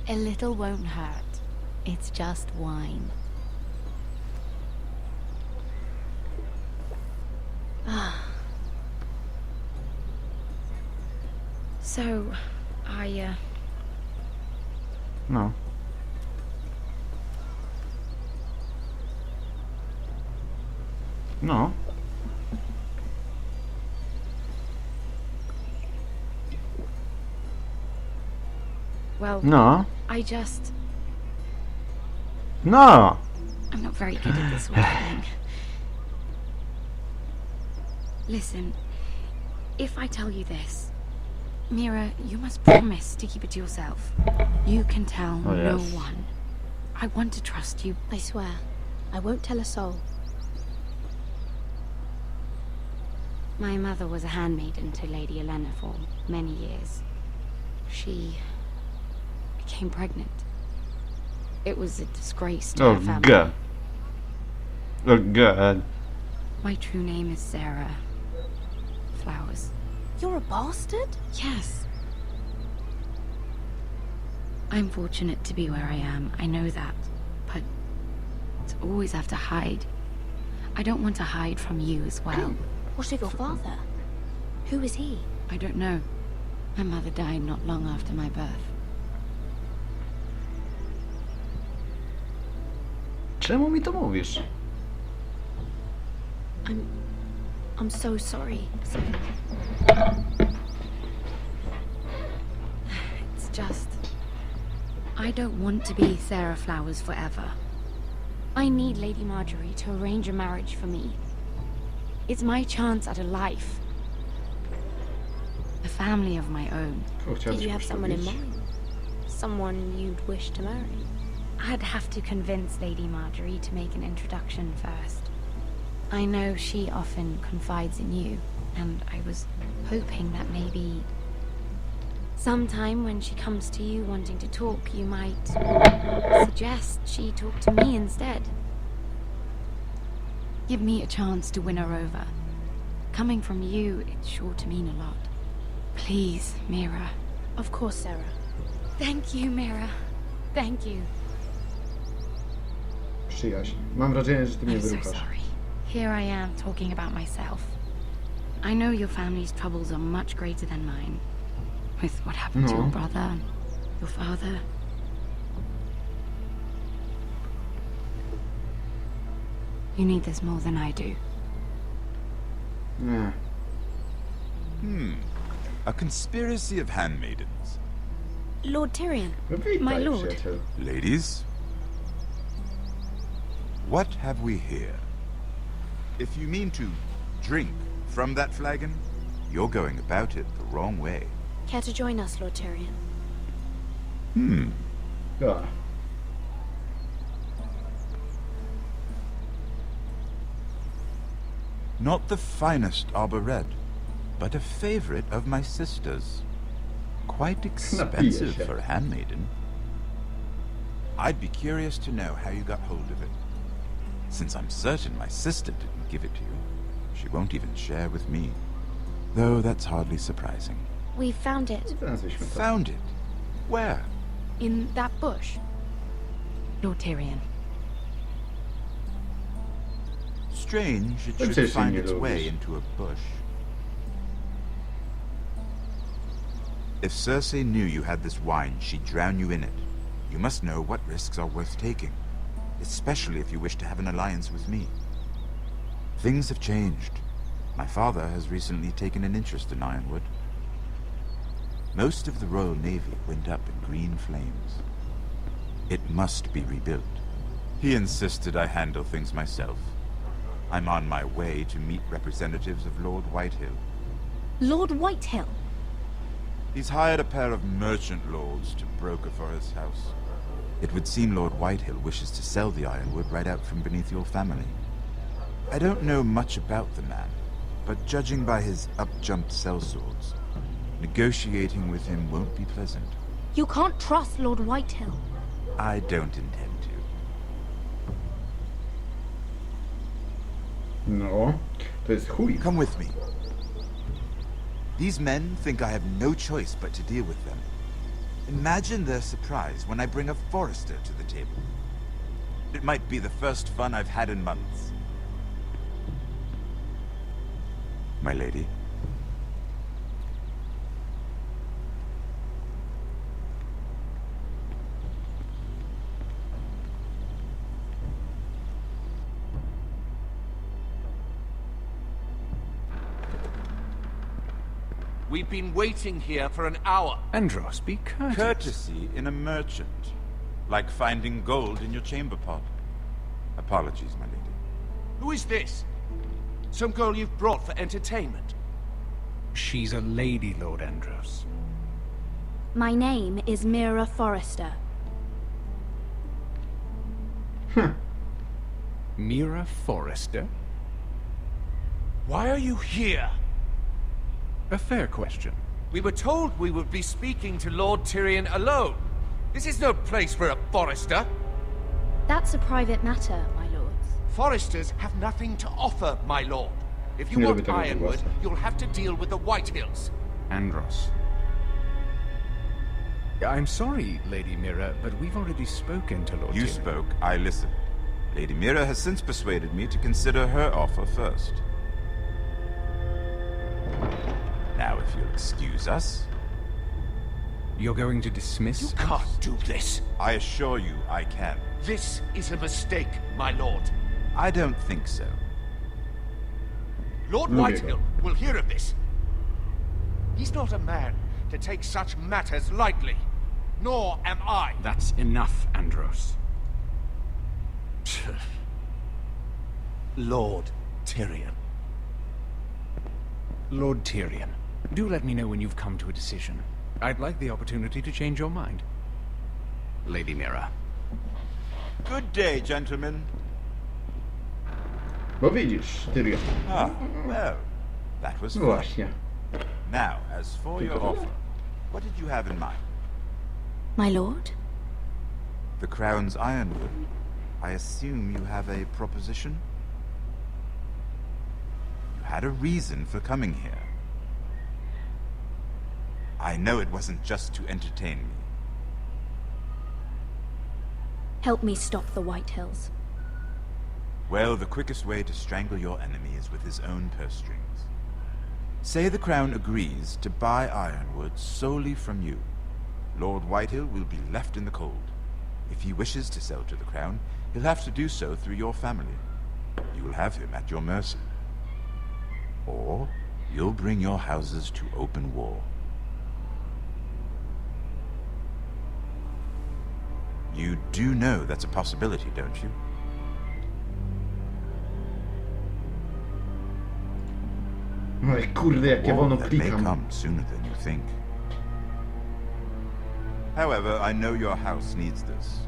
A little won't hurt. It's just wine. So, No. No. Well, No. I just... No! I'm not very good at this sort of thing. Listen, if I tell you this, Mira, you must promise to keep it to yourself. You can tell no one. I want to trust you. I swear, I won't tell a soul. My mother was a handmaiden to Lady Elena for many years. She became pregnant. It was a disgrace to her family. God. Oh God. My true name is Sarah Flowers. You're a bastard? Yes. I'm fortunate to be where I am, I know that. But to always have to hide. I don't want to hide from you as well. What of your father? Who is he? I don't know. My mother died not long after my birth. Czemu mi to mówisz? I'm so sorry. It's just... I don't want to be Sarah Flowers forever. I need Lady Marjorie to arrange a marriage for me. It's my chance at a life. A family of my own. Did you have someone in mind? Someone you'd wish to marry? I'd have to convince Lady Marjorie to make an introduction first. I know she often confides in you, and I was hoping that maybe sometime when she comes to you wanting to talk, you might suggest she talk to me instead. Give me a chance to win her over. Coming from you, it's sure to mean a lot. Please, Mira. Of course, Sarah. Thank you, Mira. Thank you. Przyjaźń. Mam wrażenie, że ty mnie I'm so wyruchasz. sorry. Here I am talking about myself. I know your family's troubles are much greater than mine. With what happened to your brother and your father. You need this more than I do. Nie. A conspiracy of handmaidens. Lord Tyrion, Witaj, my lord. przyjacielu. Ladies, what have we here? If you mean to drink from that flagon, you're going about it the wrong way. Care to join us, Lord Tyrion? Ja. Not the finest arbor red, but a favorite of my sister's. Quite expensive for a handmaiden. I'd be curious to know how you got hold of it. Since I'm certain my sister didn't give it to you, she won't even share with me. Though that's hardly surprising. We found it. Found it? Where? In that bush. Lord Tyrion. Strange it should find its way into a bush. If Cersei knew you had this wine, she'd drown you in it. You must know what risks are worth taking, especially if you wish to have an alliance with me. Things have changed. My father has recently taken an interest in Ironwood. Most of the Royal Navy went up in green flames. It must be rebuilt. He insisted I handle things myself. I'm on my way to meet representatives of Lord Whitehill. Lord Whitehill? He's hired a pair of merchant lords to broker for his house. It would seem Lord Whitehill wishes to sell the Ironwood right out from beneath your family. I don't know much about the man, but judging by his up-jumped sellswords, negotiating with him won't be pleasant. You can't trust Lord Whitehill. I don't intend to. No, to jest chuj. Come with me. These men think I have no choice but to deal with them. Imagine their surprise when I bring a forester to the table. It might be the first fun I've had in months. My lady. We've been waiting here for an hour. Andros, be courteous. Courtesy in a merchant. Like finding gold in your chamber pot. Apologies, my lady. Who is this? Some girl you've brought for entertainment? She's a lady, Lord Andros. My name is Mira Forrester. Mira Forrester? Why are you here? A fair question. We were told we would be speaking to Lord Tyrion alone. This is no place for a forester. That's a private matter, my lords. Foresters have nothing to offer, my lord. If you want Ironwood, you'll have to deal with the Whitehills. Andros. I'm sorry, Lady Mira, but we've already spoken to Lord Tyrion. You spoke, I listened. Lady Mira has since persuaded me to consider her offer first. Now, if you'll excuse us... You're going to dismiss us? You can't do this. I assure you I can. This is a mistake, my lord. I don't think so. Lord Whitehill will hear of this. He's not a man to take such matters lightly. Nor am I. That's enough, Andros. Lord Tyrion. Lord Tyrion, do let me know when you've come to a decision. I'd like the opportunity to change your mind. Lady Mira. Good day, gentlemen. Bo widzisz, Tyrion. Ah, well, that was No fun. właśnie. Now, as for your offer, what did you have in mind? My lord? The Crown's Ironwood. I assume you have a proposition? You had a reason for coming here. I know it wasn't just to entertain me. Help me stop the Whitehills. Well, the quickest way to strangle your enemy is with his own purse strings. Say the Crown agrees to buy Ironwood solely from you. Lord Whitehill will be left in the cold. If he wishes to sell to the Crown, he'll have to do so through your family. You will have him at your mercy. Or you'll bring your houses to open war. You do know that's a possibility, don't you? Oj, kurde, jak ja wolno That may klikam. come sooner than you think. However, I know your house needs this.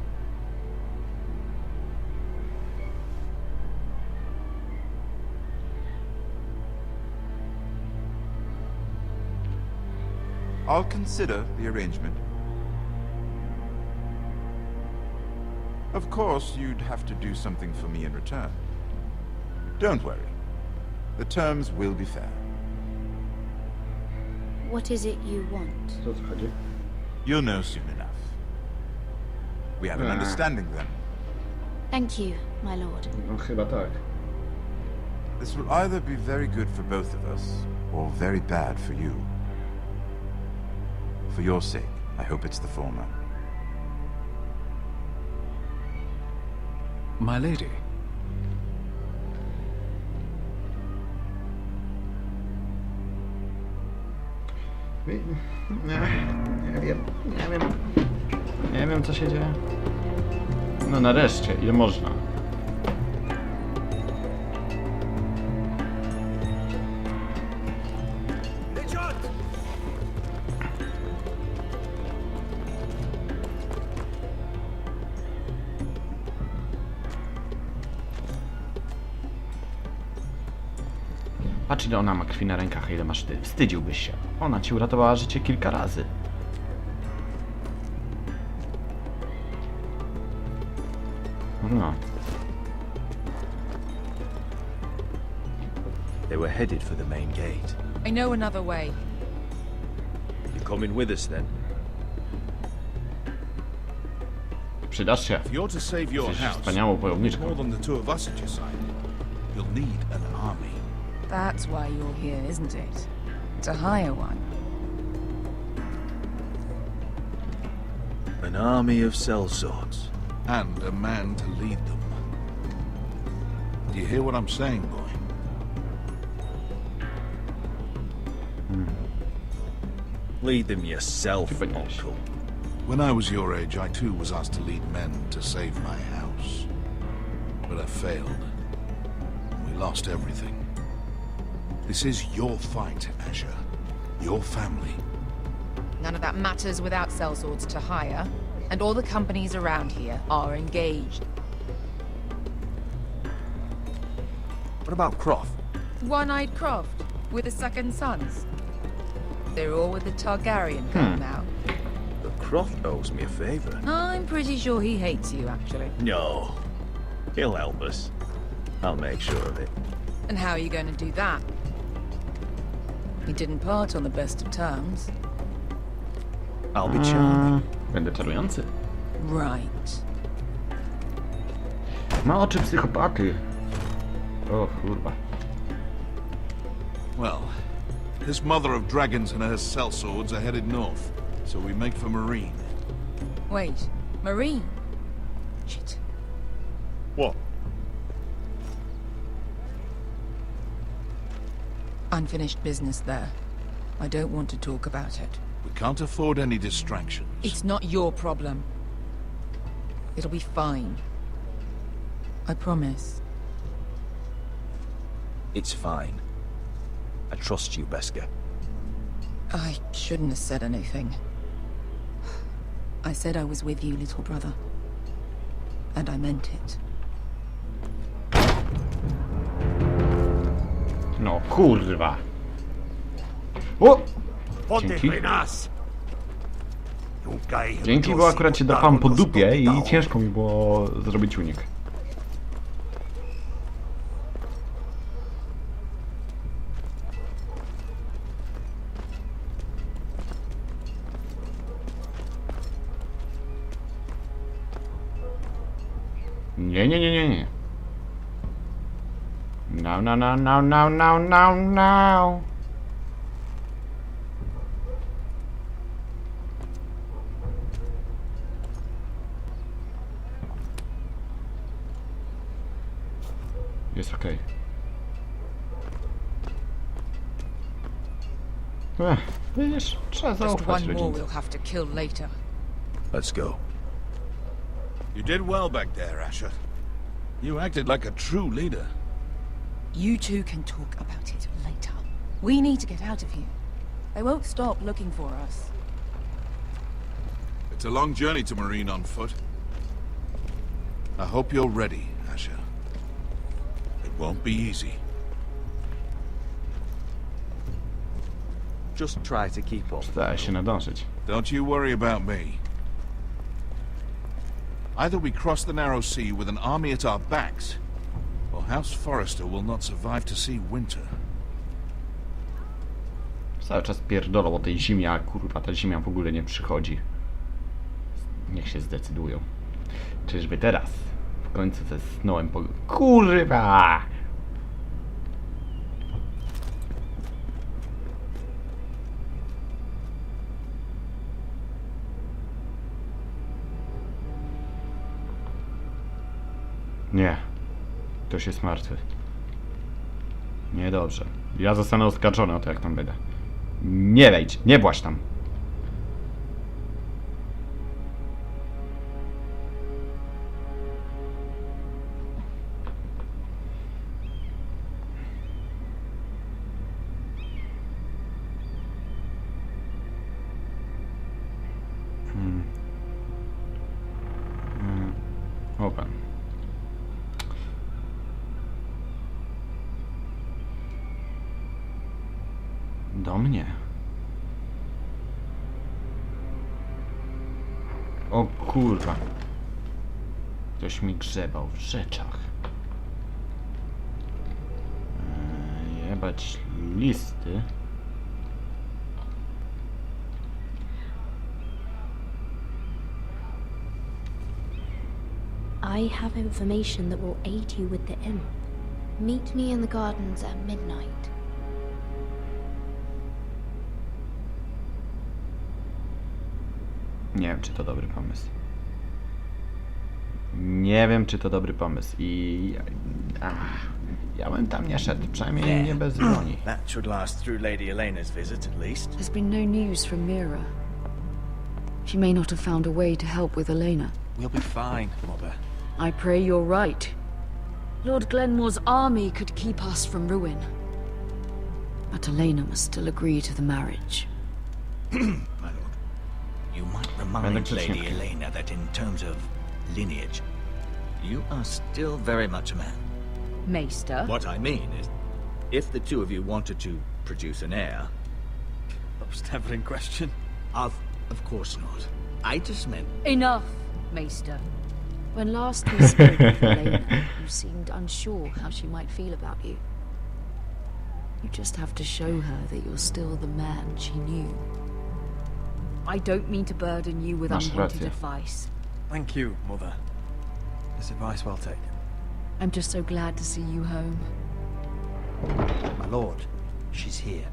I'll consider the arrangement. Of course, you'd have to do something for me in return. Don't worry. The terms will be fair. What is it you want? Co tu chodzi? You'll know soon enough. We have an understanding then. Thank you, my lord. No chyba tak. This will either be very good for both of us, or very bad for you. For your sake, I hope it's the former. My lady. Nie wiem co się dzieje. No nareszcie, ile można. Patrz ile ona ma krwi na rękach, a ile masz ty. Wstydziłbyś się. Ona ci uratowała życie kilka razy. No. we're headed for the main gate. I know another way. You coming with us then? Przydasz się. If you're to save your Jesteś house, wspaniałą wojowniczką. more than the two of us at your side, you'll need an army. That's why you're here, isn't it? To hire one. An army of sellswords. And a man to lead them. Do you hear what I'm saying, boy? Lead them yourself, Uncle. When I was your age, I too was asked to lead men to save my house. But I failed. We lost everything. This is your fight, Asher. Your family. None of that matters without sellswords to hire, and all the companies around here are engaged. What about Croft? One-eyed Croft, with the second sons. They're all with the Targaryen girl now. But Croft owes me a favor. I'm pretty sure he hates you, actually. No. He'll help us. I'll make sure of it. And how are you going to do that? He didn't part on the best of terms. I'll be charming. Będę czarujący. Right. Ma oczy psychopaty. O kurwa. Well, this mother of dragons and her sellswords are headed north, so we make for Marine. Wait, Marine? Shit. What? Unfinished business there. I don't want to talk about it. We can't afford any distractions. It's not your problem. It'll be fine. I promise. It's fine. I trust you, Beskar. I shouldn't have said anything. I said I was with you, little brother. And I meant it. No kurwa. O! Dzięki. Dzięki, bo akurat się dopałem po dupie i ciężko mi było zrobić unik. Nie. No. Jest okej. Wiesz, trzeba zaufać rodzinie. Let's go. You did well back there, Asher. You acted like a true leader. You two can talk about it later. We need to get out of here. They won't stop looking for us. It's a long journey to Marine on foot. I hope you're ready, Asher. It won't be easy. Just try to keep up. Staraj się nadążyć. Don't you worry about me. Either we cross the narrow sea with an army at our backs, or House Forrester will not survive to see winter. Cały czas pierdolą o tej zimie, a kurwa ta zimia w ogóle nie przychodzi. Niech się zdecydują. Czyżby teraz w końcu ze snołem po... Kurwa! Nie. Ktoś jest martwy. Niedobrze. Ja zostanę oskarżony o to, jak tam będę. Nie wejdź, nie właź tam. Open. Do mnie. O kurwa. Ktoś mi grzebał w rzeczach. Zabrać listy. I have information that will aid you with the imp. Meet me in the gardens at midnight. Nie wiem, czy to dobry pomysł. Nie wiem, czy to dobry pomysł i... ja bym tam nie szedł, przynajmniej nie bez broni. That should last through Lady Elena's visit, at least. There's been no news from Mira. She may not have found a way to help with Elena. We'll be fine, Mother. I pray you're right. Lord Glenmore's army could keep us from ruin. But Elena must still agree to the marriage. My lord, you might remind Lady Elena that in terms of lineage, you are still very much a man. Maester? What I mean is, if the two of you wanted to produce an heir... That was never in question. Of course not. I just meant... Enough, Maester. When last we spoke with Elena, you seemed unsure how she might feel about you. You just have to show her that you're still the man she knew. I don't mean to burden you with unwanted advice. Thank you, Mother. This advice well taken. I'm just so glad to see you home. My lord, she's here.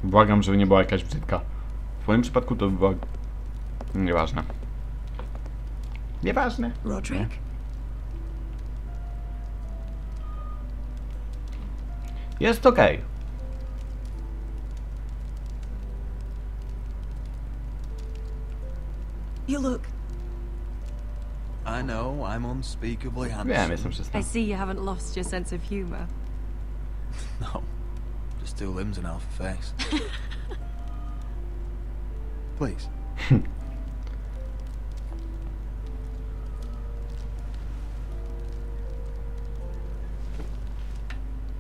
Błagam, żeby nie była jakaś brzydka. W moim przypadku to by była... Nieważne. Nieważne. Roderick? Jest okej. You look... I know, I'm unspeakably handsome. Wiem, jestem przystępny. I see you haven't lost your sense of humor. No, just two limbs and half a face. Please.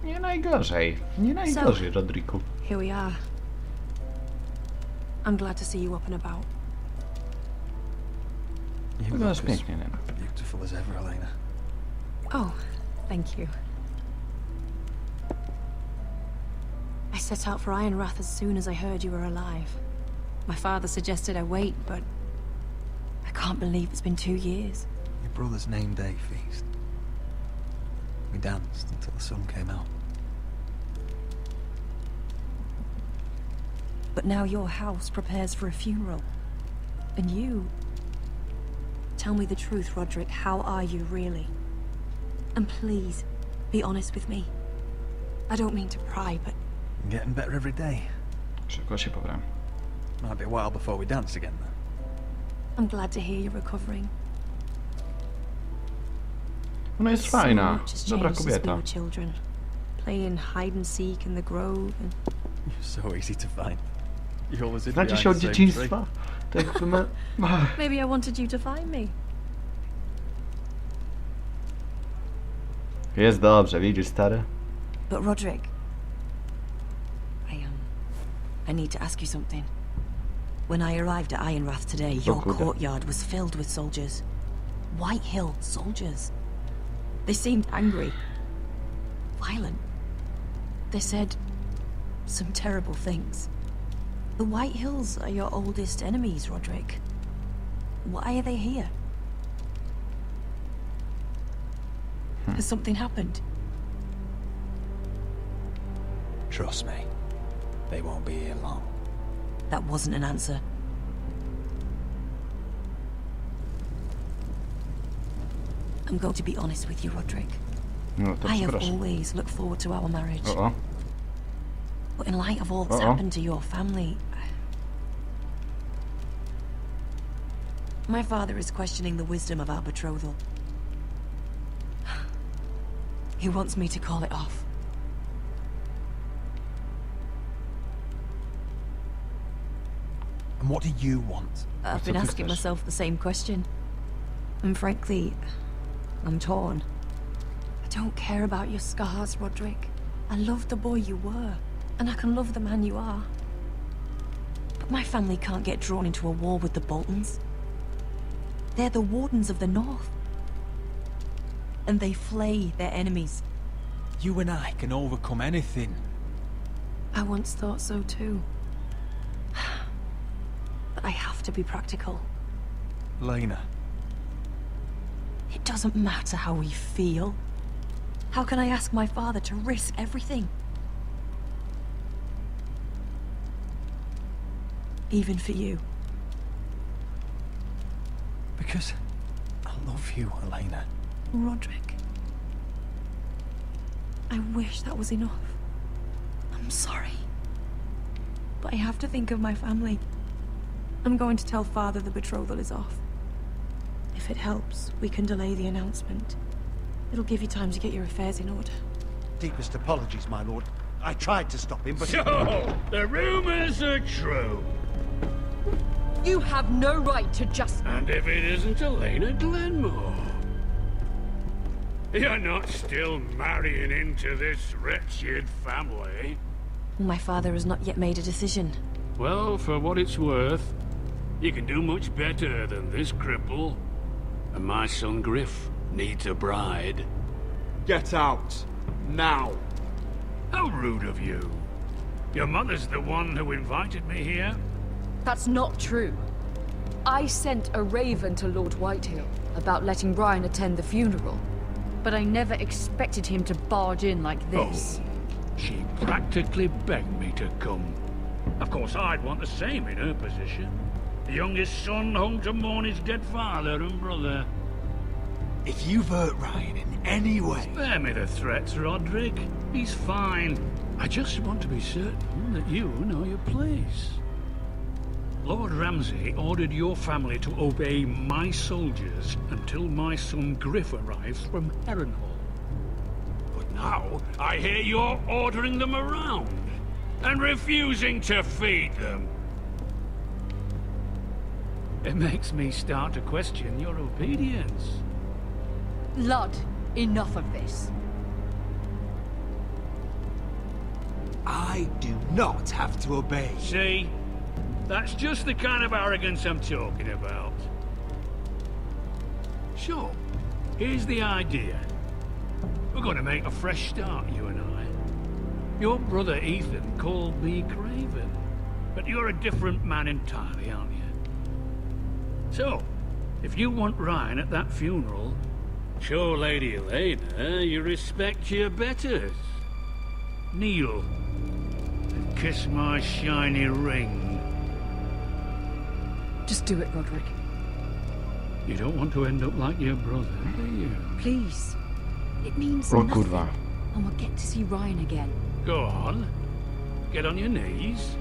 Nie najgorzej. Nie najgorzej, Rodriku. Here we are. I'm glad to see you up and about. Wyglądasz pięknie, Nena. Beautiful as ever, Elena. Oh, thank you. I set out for Ironrath as soon as I heard you were alive. My father suggested I wait, but I can't believe it's been 2 years. Your brother's name day feast. We danced until the sun came out. But now your house prepares for a funeral. And you... Tell me the truth, Roderick. How are you, really? And please, be honest with me. I don't mean to pry, but... I'm getting better every day. Szybko się poprawiam. Might be a while before we dance again, though. I'm glad to hear you're recovering. Ona jest fajna. Dobra kobieta. Children, playing hide and seek in the grove and... You're so easy to find. You always did. Znacie się od dzieciństwa? Tak jakby ma... Maybe I wanted you to find me. Jest dobrze, widzisz, stary? But Roderick, I need to ask you something. When I arrived at Ironrath today, your courtyard was filled with soldiers. White-hilled soldiers. They seemed angry. Violent. They said some terrible things. The White Hills are your oldest enemies, Roderick. Why are they here? Has something happened? Trust me. They won't be here long. That wasn't an answer. I'm going to be honest with you, Roderick. No, to I have always looked forward to our marriage. But in light of all that's happened to your family... My father is questioning the wisdom of our betrothal. He wants me to call it off. And what do you want? I've been asking myself the same question. And frankly, I'm torn. I don't care about your scars, Roderick. I love the boy you were, and I can love the man you are. But my family can't get drawn into a war with the Boltons. They're the Wardens of the North. and they flay their enemies. You and I can overcome anything. I once thought so too. But I have to be practical. Lena. It doesn't matter how we feel. How can I ask my father to risk everything? Even for you. Because I love you, Elena. Roderick. I wish that was enough. I'm sorry. But I have to think of my family. I'm going to tell Father the betrothal is off. If it helps, we can delay the announcement. It'll give you time to get your affairs in order. Deepest apologies, my lord. I tried to stop him, but... So, the rumors are true. You have no right to just... And if it isn't Elena Glenmore? You're not still marrying into this wretched family? My father has not yet made a decision. Well, for what it's worth, you can do much better than this cripple. And my son Griff needs a bride. Get out. Now. How rude of you. Your mother's the one who invited me here? That's not true. I sent a raven to Lord Whitehill about letting Brian attend the funeral. But I never expected him to barge in like this. Oh, she practically begged me to come. Of course, I'd want the same in her position. The youngest son home to mourn his dead father and brother. If you've hurt Ryan in any way... Spare me the threats, Roderick. He's fine. I just want to be certain that you know your place. Lord Ramsay ordered your family to obey my soldiers until my son Griff arrives from Harrenhal. But now, I hear you're ordering them around and refusing to feed them. It makes me start to question your obedience. Lud, enough of this. I do not have to obey. See? That's just the kind of arrogance I'm talking about. Sure, here's the idea. We're going to make a fresh start, you and I. Your brother Ethan called me Craven, but you're a different man entirely, aren't you? So, if you want Ryan at that funeral, show Lady Elena you respect your betters. Kneel and kiss my shiny ring. Just do it, Roderick. You don't want to end up like your brother, do you? Please. It means O nothing. kurwa. And we'll get to see Ryan again. Go on. Get on your knees.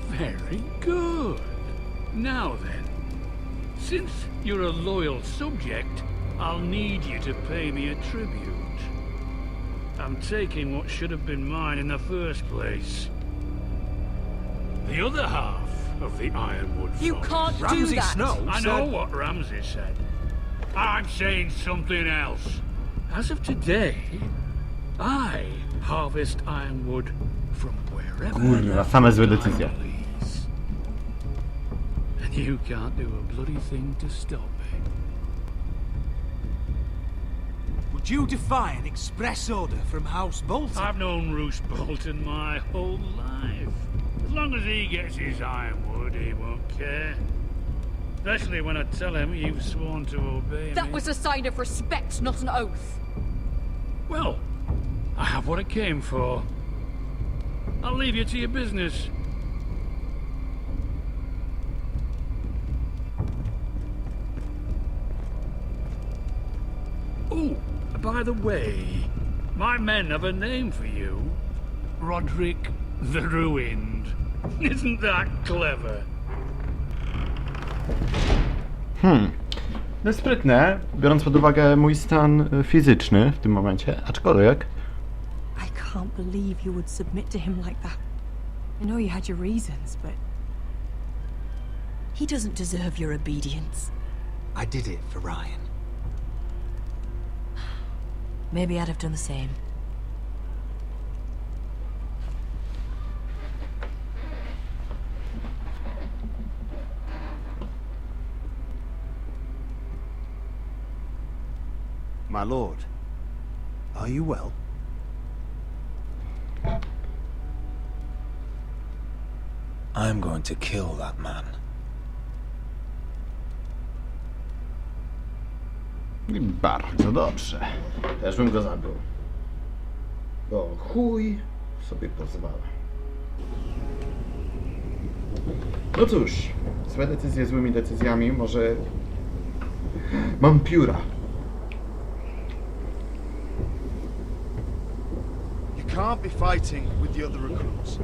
Very good. Now then, since you're a loyal subject, I'll need you to pay me a tribute. I'm taking what should have been mine in the first place. The other half of the Ironwood You Forest. can't do Ramsay that. Snow I said... know what Ramsay said. I'm saying something else. As of today, I harvest ironwood from wherever Kurwa, same złe decyzje. and you can't do a bloody thing to stop me. Would you defy an express order from House Bolton? I've known Roose Bolton my whole life. As long as he gets his ironwood, he won't care. Especially when I tell him you've sworn to obey me. That was a sign of respect, not an oath. Well, I have what I came for. I'll leave you to your business. Oh, by the way, my men have a name for you. Roderick the Ruined. Isn't that clever? No sprytne, biorąc pod uwagę mój stan fizyczny w tym momencie, aczkolwiek... I can't believe you would submit to him like that. I know you had your reasons, but... He doesn't deserve your obedience. I did it for Ryan. Maybe I'd have done the same. My lord, are you well? I'm going to kill that man. I bardzo dobrze. Też bym go zabił. Bo chuj sobie pozwala. No cóż, złe decyzje złymi decyzjami, może mam pióra. You can't be fighting with the other recruits.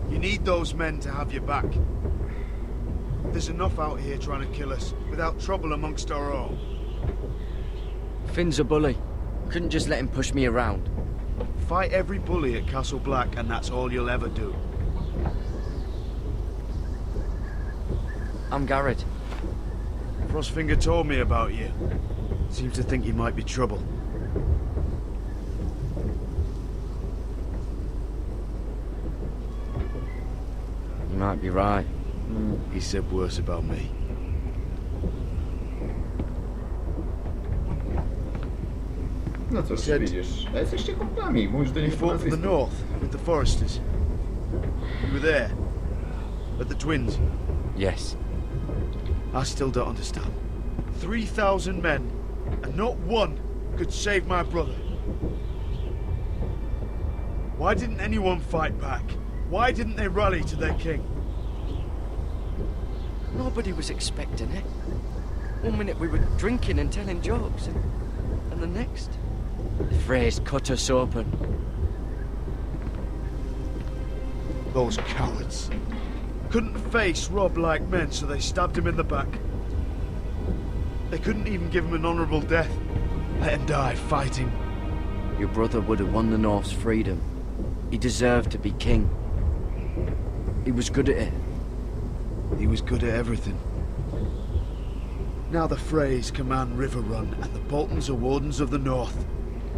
You need those men to have your back. There's enough out here trying to kill us without trouble amongst our own. Finn's a bully. Couldn't just let him push me around. Fight every bully at Castle Black and that's all you'll ever do. I'm Garrett. Frostfinger told me about you. Seems to think you might be trouble. You might be right. He said worse about me. No cóż, widzisz, a jesteście kumplami, mówisz do You nich po fought for the nazwisku. north with the Foresters. You were there. At the Twins. Yes. I still don't understand. 3,000 men, and not one could save my brother. Why didn't anyone fight back? Why didn't they rally to their king? Nobody was expecting it. One minute we were drinking and telling jokes, and the next, the phrase cut us open. Those cowards. Couldn't face Rob like men, so they stabbed him in the back. They couldn't even give him an honorable death. Let him die fighting. Your brother would have won the North's freedom. He deserved to be king. He was good at it. He was good at everything. Now the Freys command River Run, and the Boltons are wardens of the North.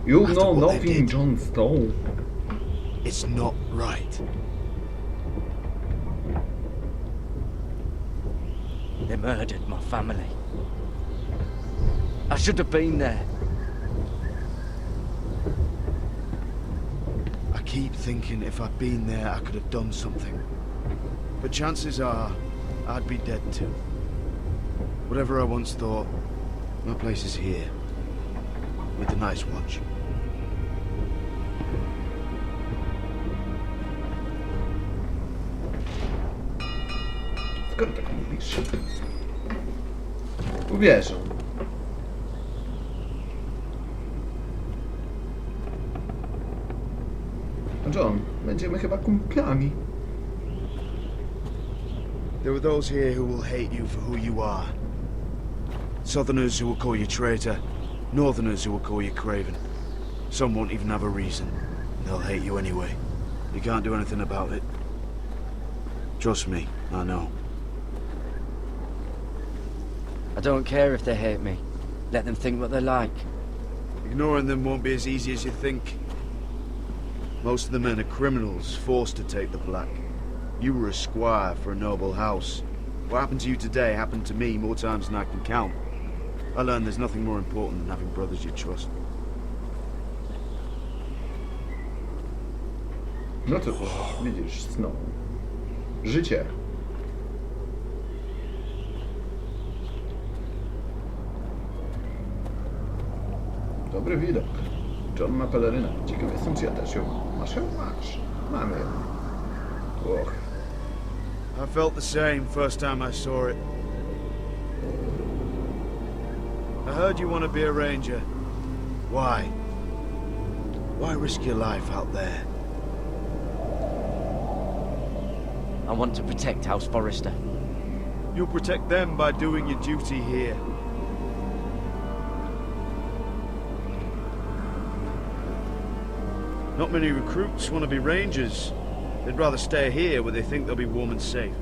You After know what they nothing, did, Jon Snow. It's not right. They murdered my family. I should have been there. I keep thinking if I'd been there, I could have done something. But chances are, I'd be dead too. Whatever I once thought, my place is here. With the Night's Watch. Skąd tak mówisz? Uwierzę. John, będziemy chyba kumplami. There are those here who will hate you for who you are. Southerners who will call you traitor. Northerners who will call you craven. Some won't even have a reason. They'll hate you anyway. You can't do anything about it. Trust me, I know. I don't care if they hate me. Let them think what they like. Ignoring them won't be as easy as you think. Most of the men are criminals, forced to take the black. You were a squire for a noble house. What happened to you today happened to me more times than I can count. I learned there's nothing more important than having brothers you trust. No to widzisz, znowu. Życie. Dobry widok. John ma pelerynę. Ciekaw jestem, czy ja też ją mam. Masz ją? Masz. Mamy ją. Och. I felt the same first time I saw it. I heard you want to be a ranger. Why? Why risk your life out there? I want to protect House Forrester. You'll protect them by doing your duty here. Not many recruits want to be rangers. They'd rather stay here where they think they'll be warm and safe.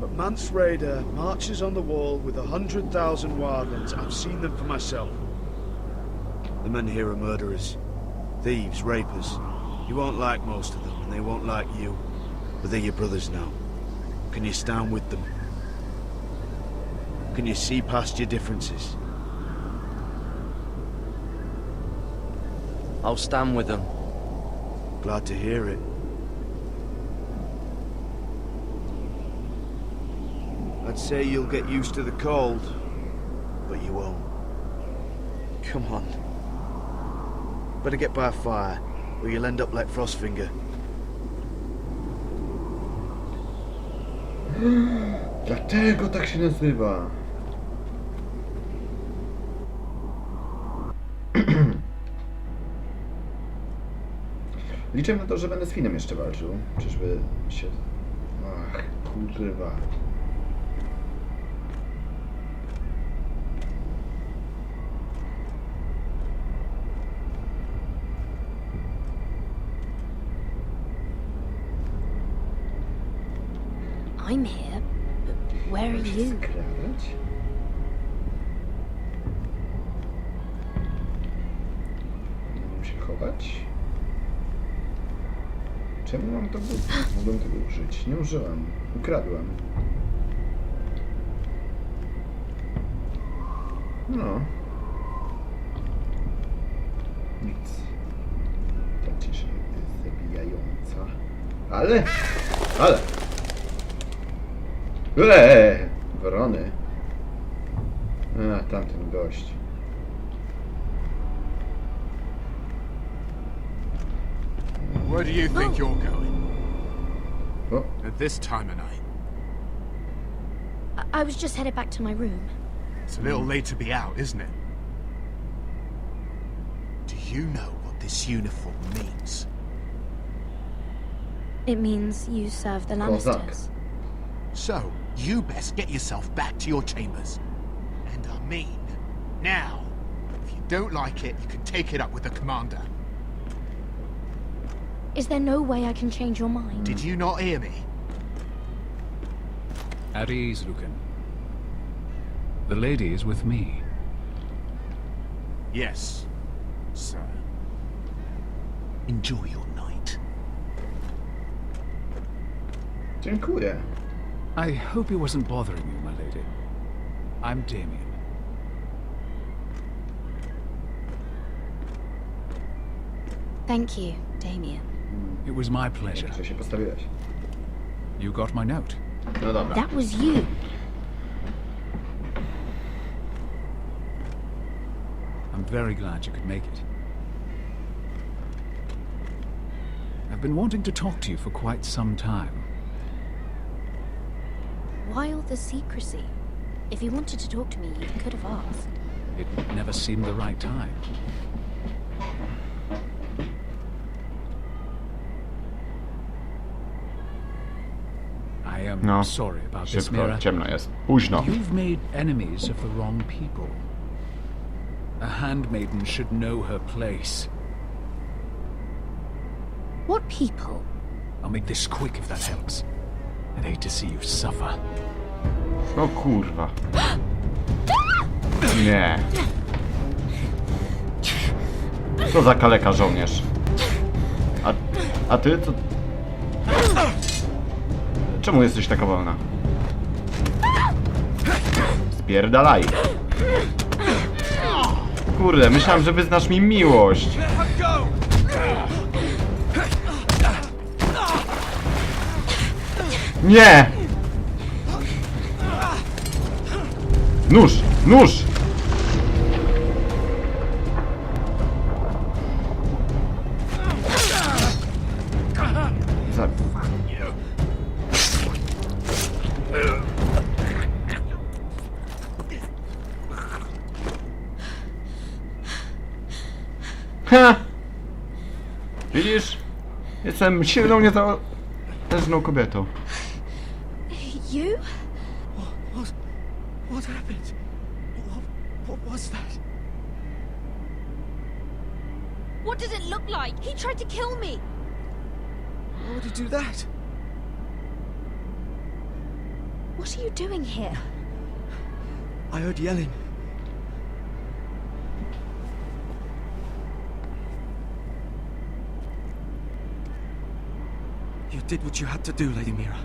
But Mance Raider marches on the wall with 100,000 wildlings. I've seen them for myself. The men here are murderers, thieves, rapers. You won't like most of them, and they won't like you. But they're your brothers now. Can you stand with them? Can you see past your differences? I'll stand with them. Glad to hear it. I'd say you'll get used to the cold, but you won't. Come on. Better get by a fire, or you'll end up like Frostfinger. Dlatego tak się nazywa. Liczę na to, że będę z Finem jeszcze walczył. Czyżby się... Ach, kurwa. I'm here, but where are you? Mam się chować? Czemu mam to użyć? Mogłem tego użyć. Nie użyłem. Ukradłem. No. Nic. Ta cisza jest zabijająca. Ale! Wrony. A, tamten gość. Where do you think you're going? Oh. At this time of night? I was just headed back to my room. It's a little late to be out, isn't it? Do you know what this uniform means? It means you serve the Lannisters. So, you best get yourself back to your chambers. And I mean, now. If you don't like it, you can take it up with the commander. Is there no way I can change your mind? Did you not hear me? At ease, Lucan. The lady is with me. Yes, sir. Enjoy your night. Dziękuję. I hope he wasn't bothering you, my lady. I'm Damien. Thank you, Damien. It was my pleasure. Że się postawiłeś. You got my note. No dobra. That was you. I'm very glad you could make it. I've been wanting to talk to you for quite some time. Why all the secrecy? If you wanted to talk to me, you could have asked. It never seemed the right time. I am sorry about this, Mira. Ciemno jest. Późno. You've made enemies of the wrong people. A handmaiden should know her place. What people? I'll make this quick if that helps. I'd hate to see you suffer. No kurwa. Nie. Co za kaleka żołnierz? A ty to... Czemu jesteś taka wolna? Spierdalaj. Kurde, myślałem, że wyznasz mi miłość. Nie! Nóż! Nóż! Ha! Widzisz? Jestem silną, niezależną kobietą. You? What happened? What was that? What does it look like? He tried to kill me. Why would he do that? What are you doing here? I heard yelling. You did what you had to do, Lady Mira.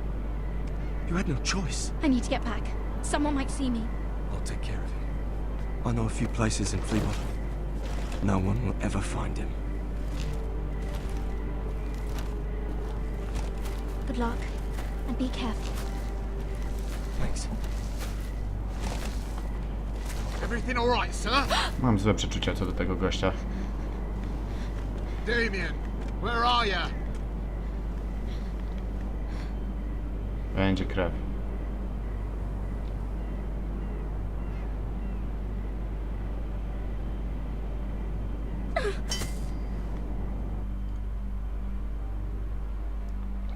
You had no choice. I need to get back. Someone might see me. I'll take care of it. I know a few places in Fleetwood. No one will ever find him. Good luck, and be careful. Thanks. Everything all right, sir? Mam złe przeczucia co do tego gościa. Damien, where are you? Będzie krew.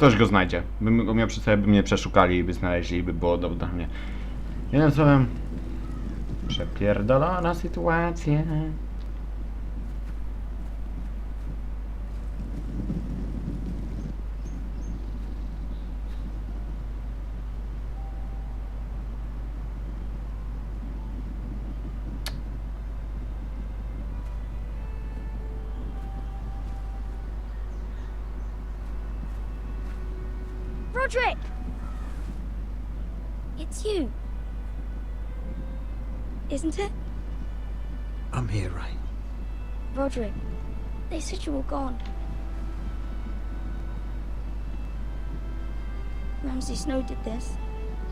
Ktoś go znajdzie. Bym go miał przy sobie, by mnie przeszukali i by znaleźli i by było dobrze dla mnie. Jednym słowem, przepierdolona sytuacja. Roderick! It's you. Isn't it? I'm here, right? Roderick, they said you were gone. Ramsay Snow did this.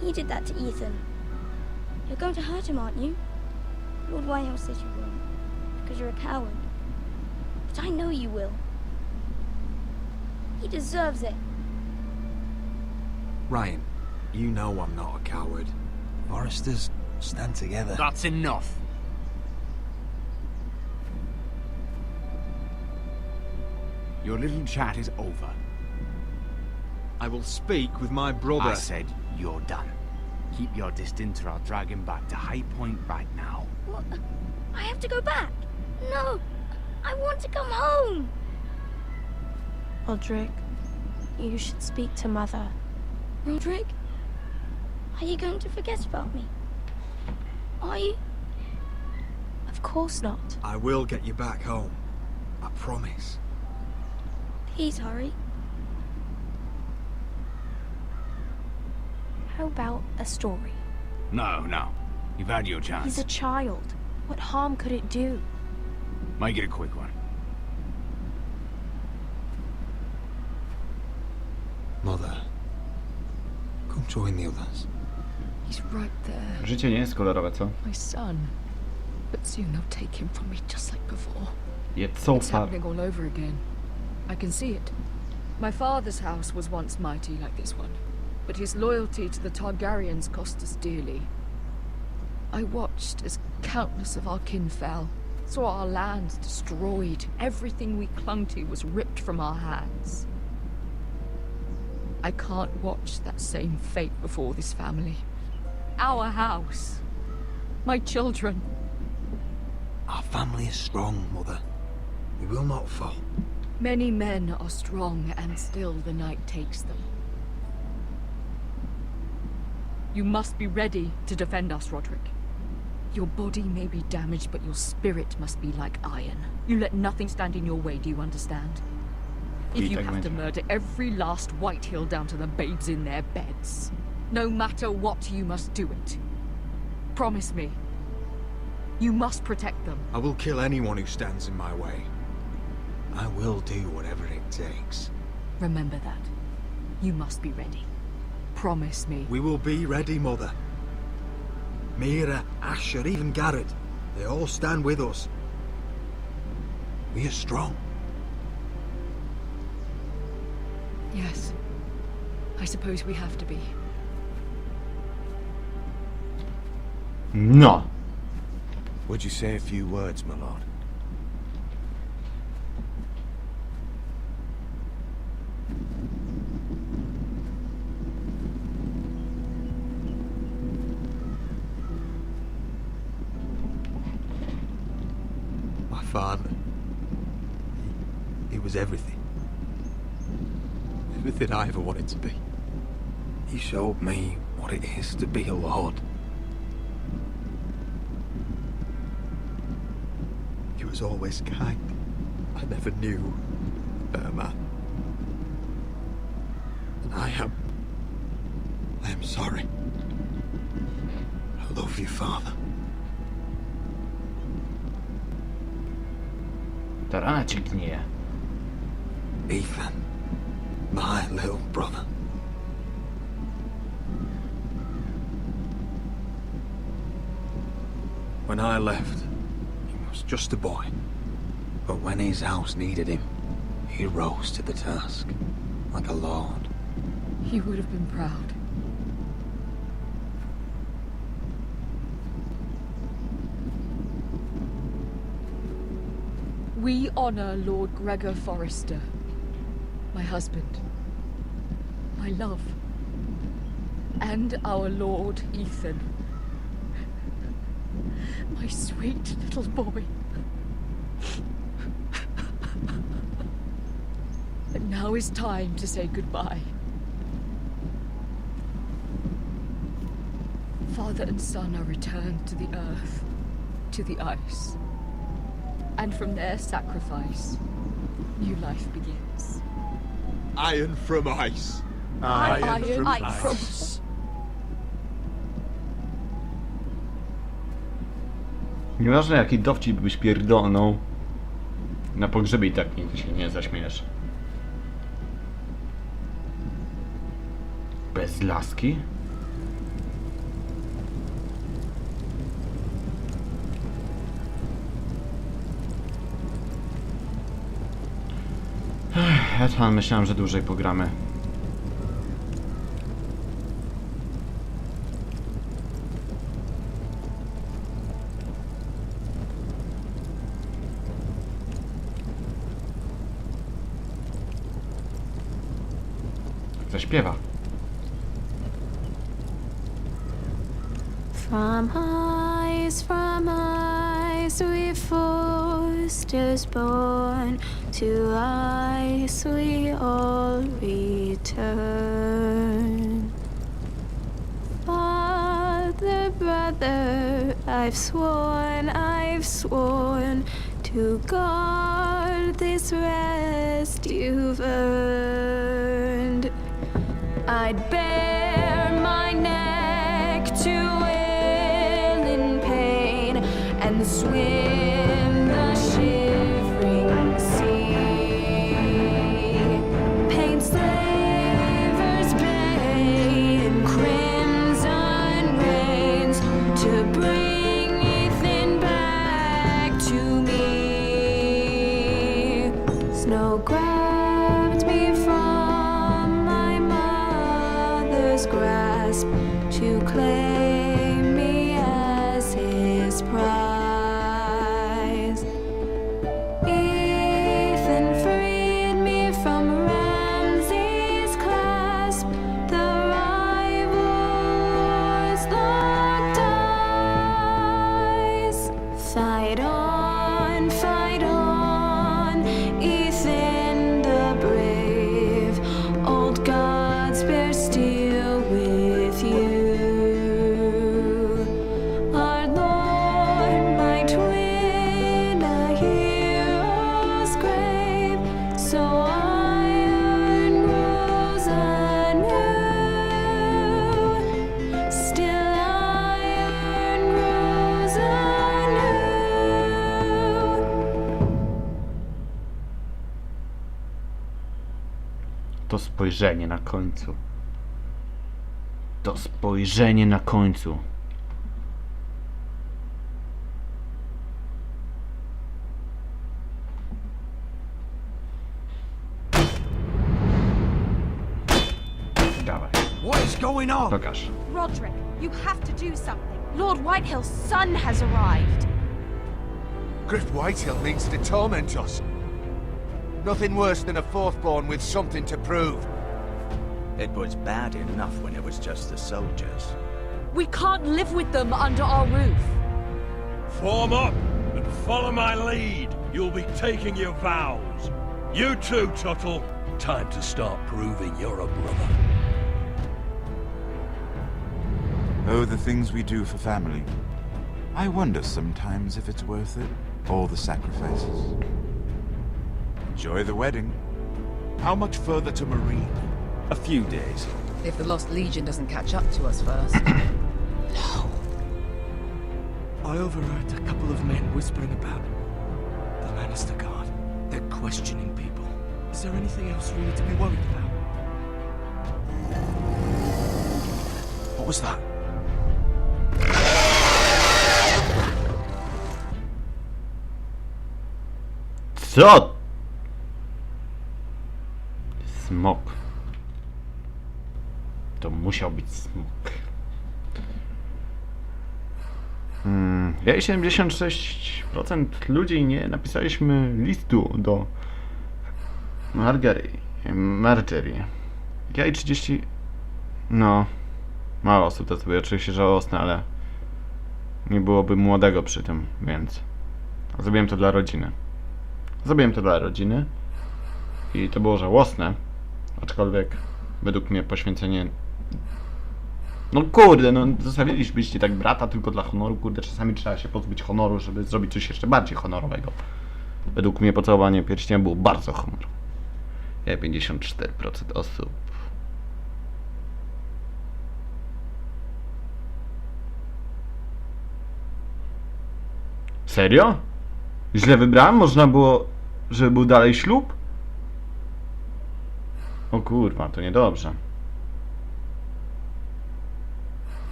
He did that to Ethan. You're going to hurt him, aren't you? Lord Whitehill says you won't, because you're a coward. But I know you will. He deserves it. Ryan, you know I'm not a coward. Foresters stand together. That's enough. Your little chat is over. I will speak with my brother. I said you're done. Keep your distance or I'll drag him back to High Point right now. What? I have to go back. No, I want to come home. Roderick, you should speak to Mother. Roderick? Are you going to forget about me? Are you? Of course not. I will get you back home. I promise. Please hurry. How about a story? No, no. You've had your chance. He's a child. What harm could it do? Make it a quick one. Mother, come join the others. He's right there. Życie nie jest kolorowe, co? My son. But soon they'll take him from me just like before. It's so It's far. happening all over again. I can see it. My father's house was once mighty like this one, but his loyalty to the Targaryens cost us dearly. I watched as countless of our kin fell, saw our lands destroyed, everything we clung to was ripped from our hands. I can't watch that same fate before this family. Our house. My children. Our family is strong, Mother. We will not fall. Many men are strong, and still the night takes them. You must be ready to defend us, Roderick. Your body may be damaged, but your spirit must be like iron. You let nothing stand in your way, do you understand? If you have to murder every last Whitehill down to the babes in their beds, no matter what, you must do it. Promise me. You must protect them. I will kill anyone who stands in my way. I will do whatever it takes. Remember that. You must be ready. Promise me. We will be ready, Mother. Mira, Asher, even Garrett. They all stand with us. We are strong. Yes. I suppose we have to be. No. Would you say a few words, my lord? My father. He was everything. Everything I ever wanted to be. He showed me what what it is to be a lord. He was always kind. I never knew a better man. And I am sorry. I love you, Father. Ta rana ci gnieje. Ethan, my little brother. When I left, he was just a boy. But when his house needed him, he rose to the task, like a lord. He would have been proud. We honor Lord Gregor Forrester, my husband, my love, and our Lord Ethan, my sweet little boy. But now is time to say goodbye. Father and son are returned to the earth, to the ice. And from their sacrifice, new life begins. Iron from ice. Iron from ice. Nieważne jaki dowcip byś pierdolnął, na pogrzebie i tak nigdy się nie zaśmiejesz. Bez laski? Ja tam myślałem, że dłużej pogramy. Zaśpiewa. From ice we first is born, to ice we all return. Father, brother, I've sworn to guard this rest you've earned. I'd bare my neck to and swim the shivering sea. Paint slavers bay in crimson rains to bring Ethan back to me. Snow grabbed me from my mother's grasp to claim me as his prize. Fight on, Ethan the brave. Old gods bear steel with you. Our Lord might win a hero's grave, so iron grows anew. Still iron grows anew. To spojrzenie na końcu. To spojrzenie na końcu. Dawaj. What is going on? Pokaż. Roderick, you have to do something. Lord Whitehill's son has arrived. Griff Whitehill means to torment us. Nothing worse than a fourth-born with something to prove. It was bad enough when it was just the soldiers. We can't live with them under our roof. Form up and follow my lead. You'll be taking your vows. You too, Tuttle. Time to start proving you're a brother. Oh, the things we do for family. I wonder sometimes if it's worth it, all the sacrifices. Enjoy the wedding. How much further to Marine? A few days. If the Lost Legion doesn't catch up to us first. No. I overheard a couple of men whispering about the Lannister Guard. They're questioning people. Is there anything else we need to be worried about? What was that? Co? Smok. To musiał być smok. Ja i 76% ludzi nie napisaliśmy listu do Margery. Ja i 30... No... Mało osób to sobie oczywiście żałosne, ale... Nie byłoby młodego przy tym, więc... Zrobiłem to dla rodziny. I to było żałosne. Aczkolwiek według mnie poświęcenie... No kurde, no zostawilibyście tak brata tylko dla honoru, kurde, czasami trzeba się pozbyć honoru, żeby zrobić coś jeszcze bardziej honorowego. Według mnie pocałowanie pierścienia było bardzo honorowe. Ja 54% osób. Serio? Źle wybrałem? Można było, żeby był dalej ślub? O kurwa, to niedobrze.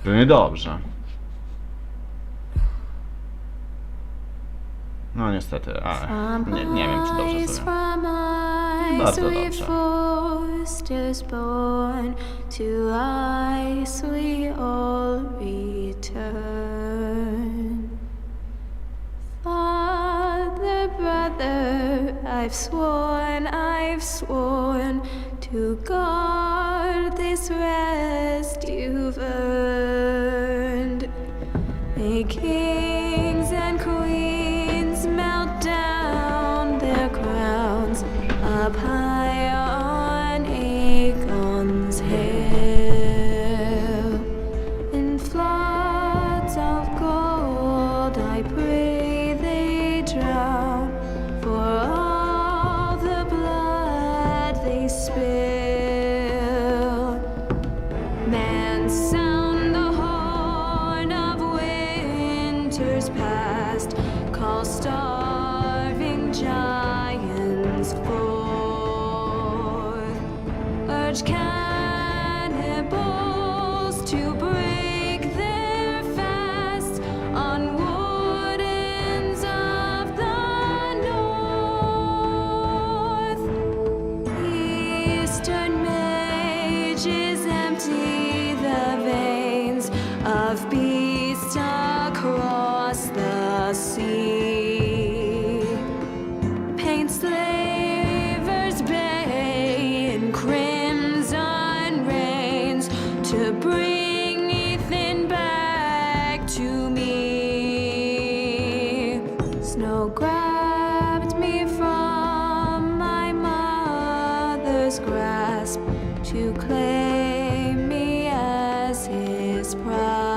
To niedobrze. No niestety, ale nie wiem, czy dobrze zrobię. Bardzo dobrze. Father, brother, I've sworn to guard this rest you've earned. May kings and queens melt down their crowns up high on Aegon's hill. In floods of gold I pray they drown, for all the blood they spill. Men sound the horn of winter's past, call starving giants forth, urge cannibals to break their fast on wardens of the north. Eastern mages empty the veins of beasts across the sea. Paint slavers bay in crimson rains to bring Ethan back to me. Snow grabbed me from my mother's grasp to claim me as his pride.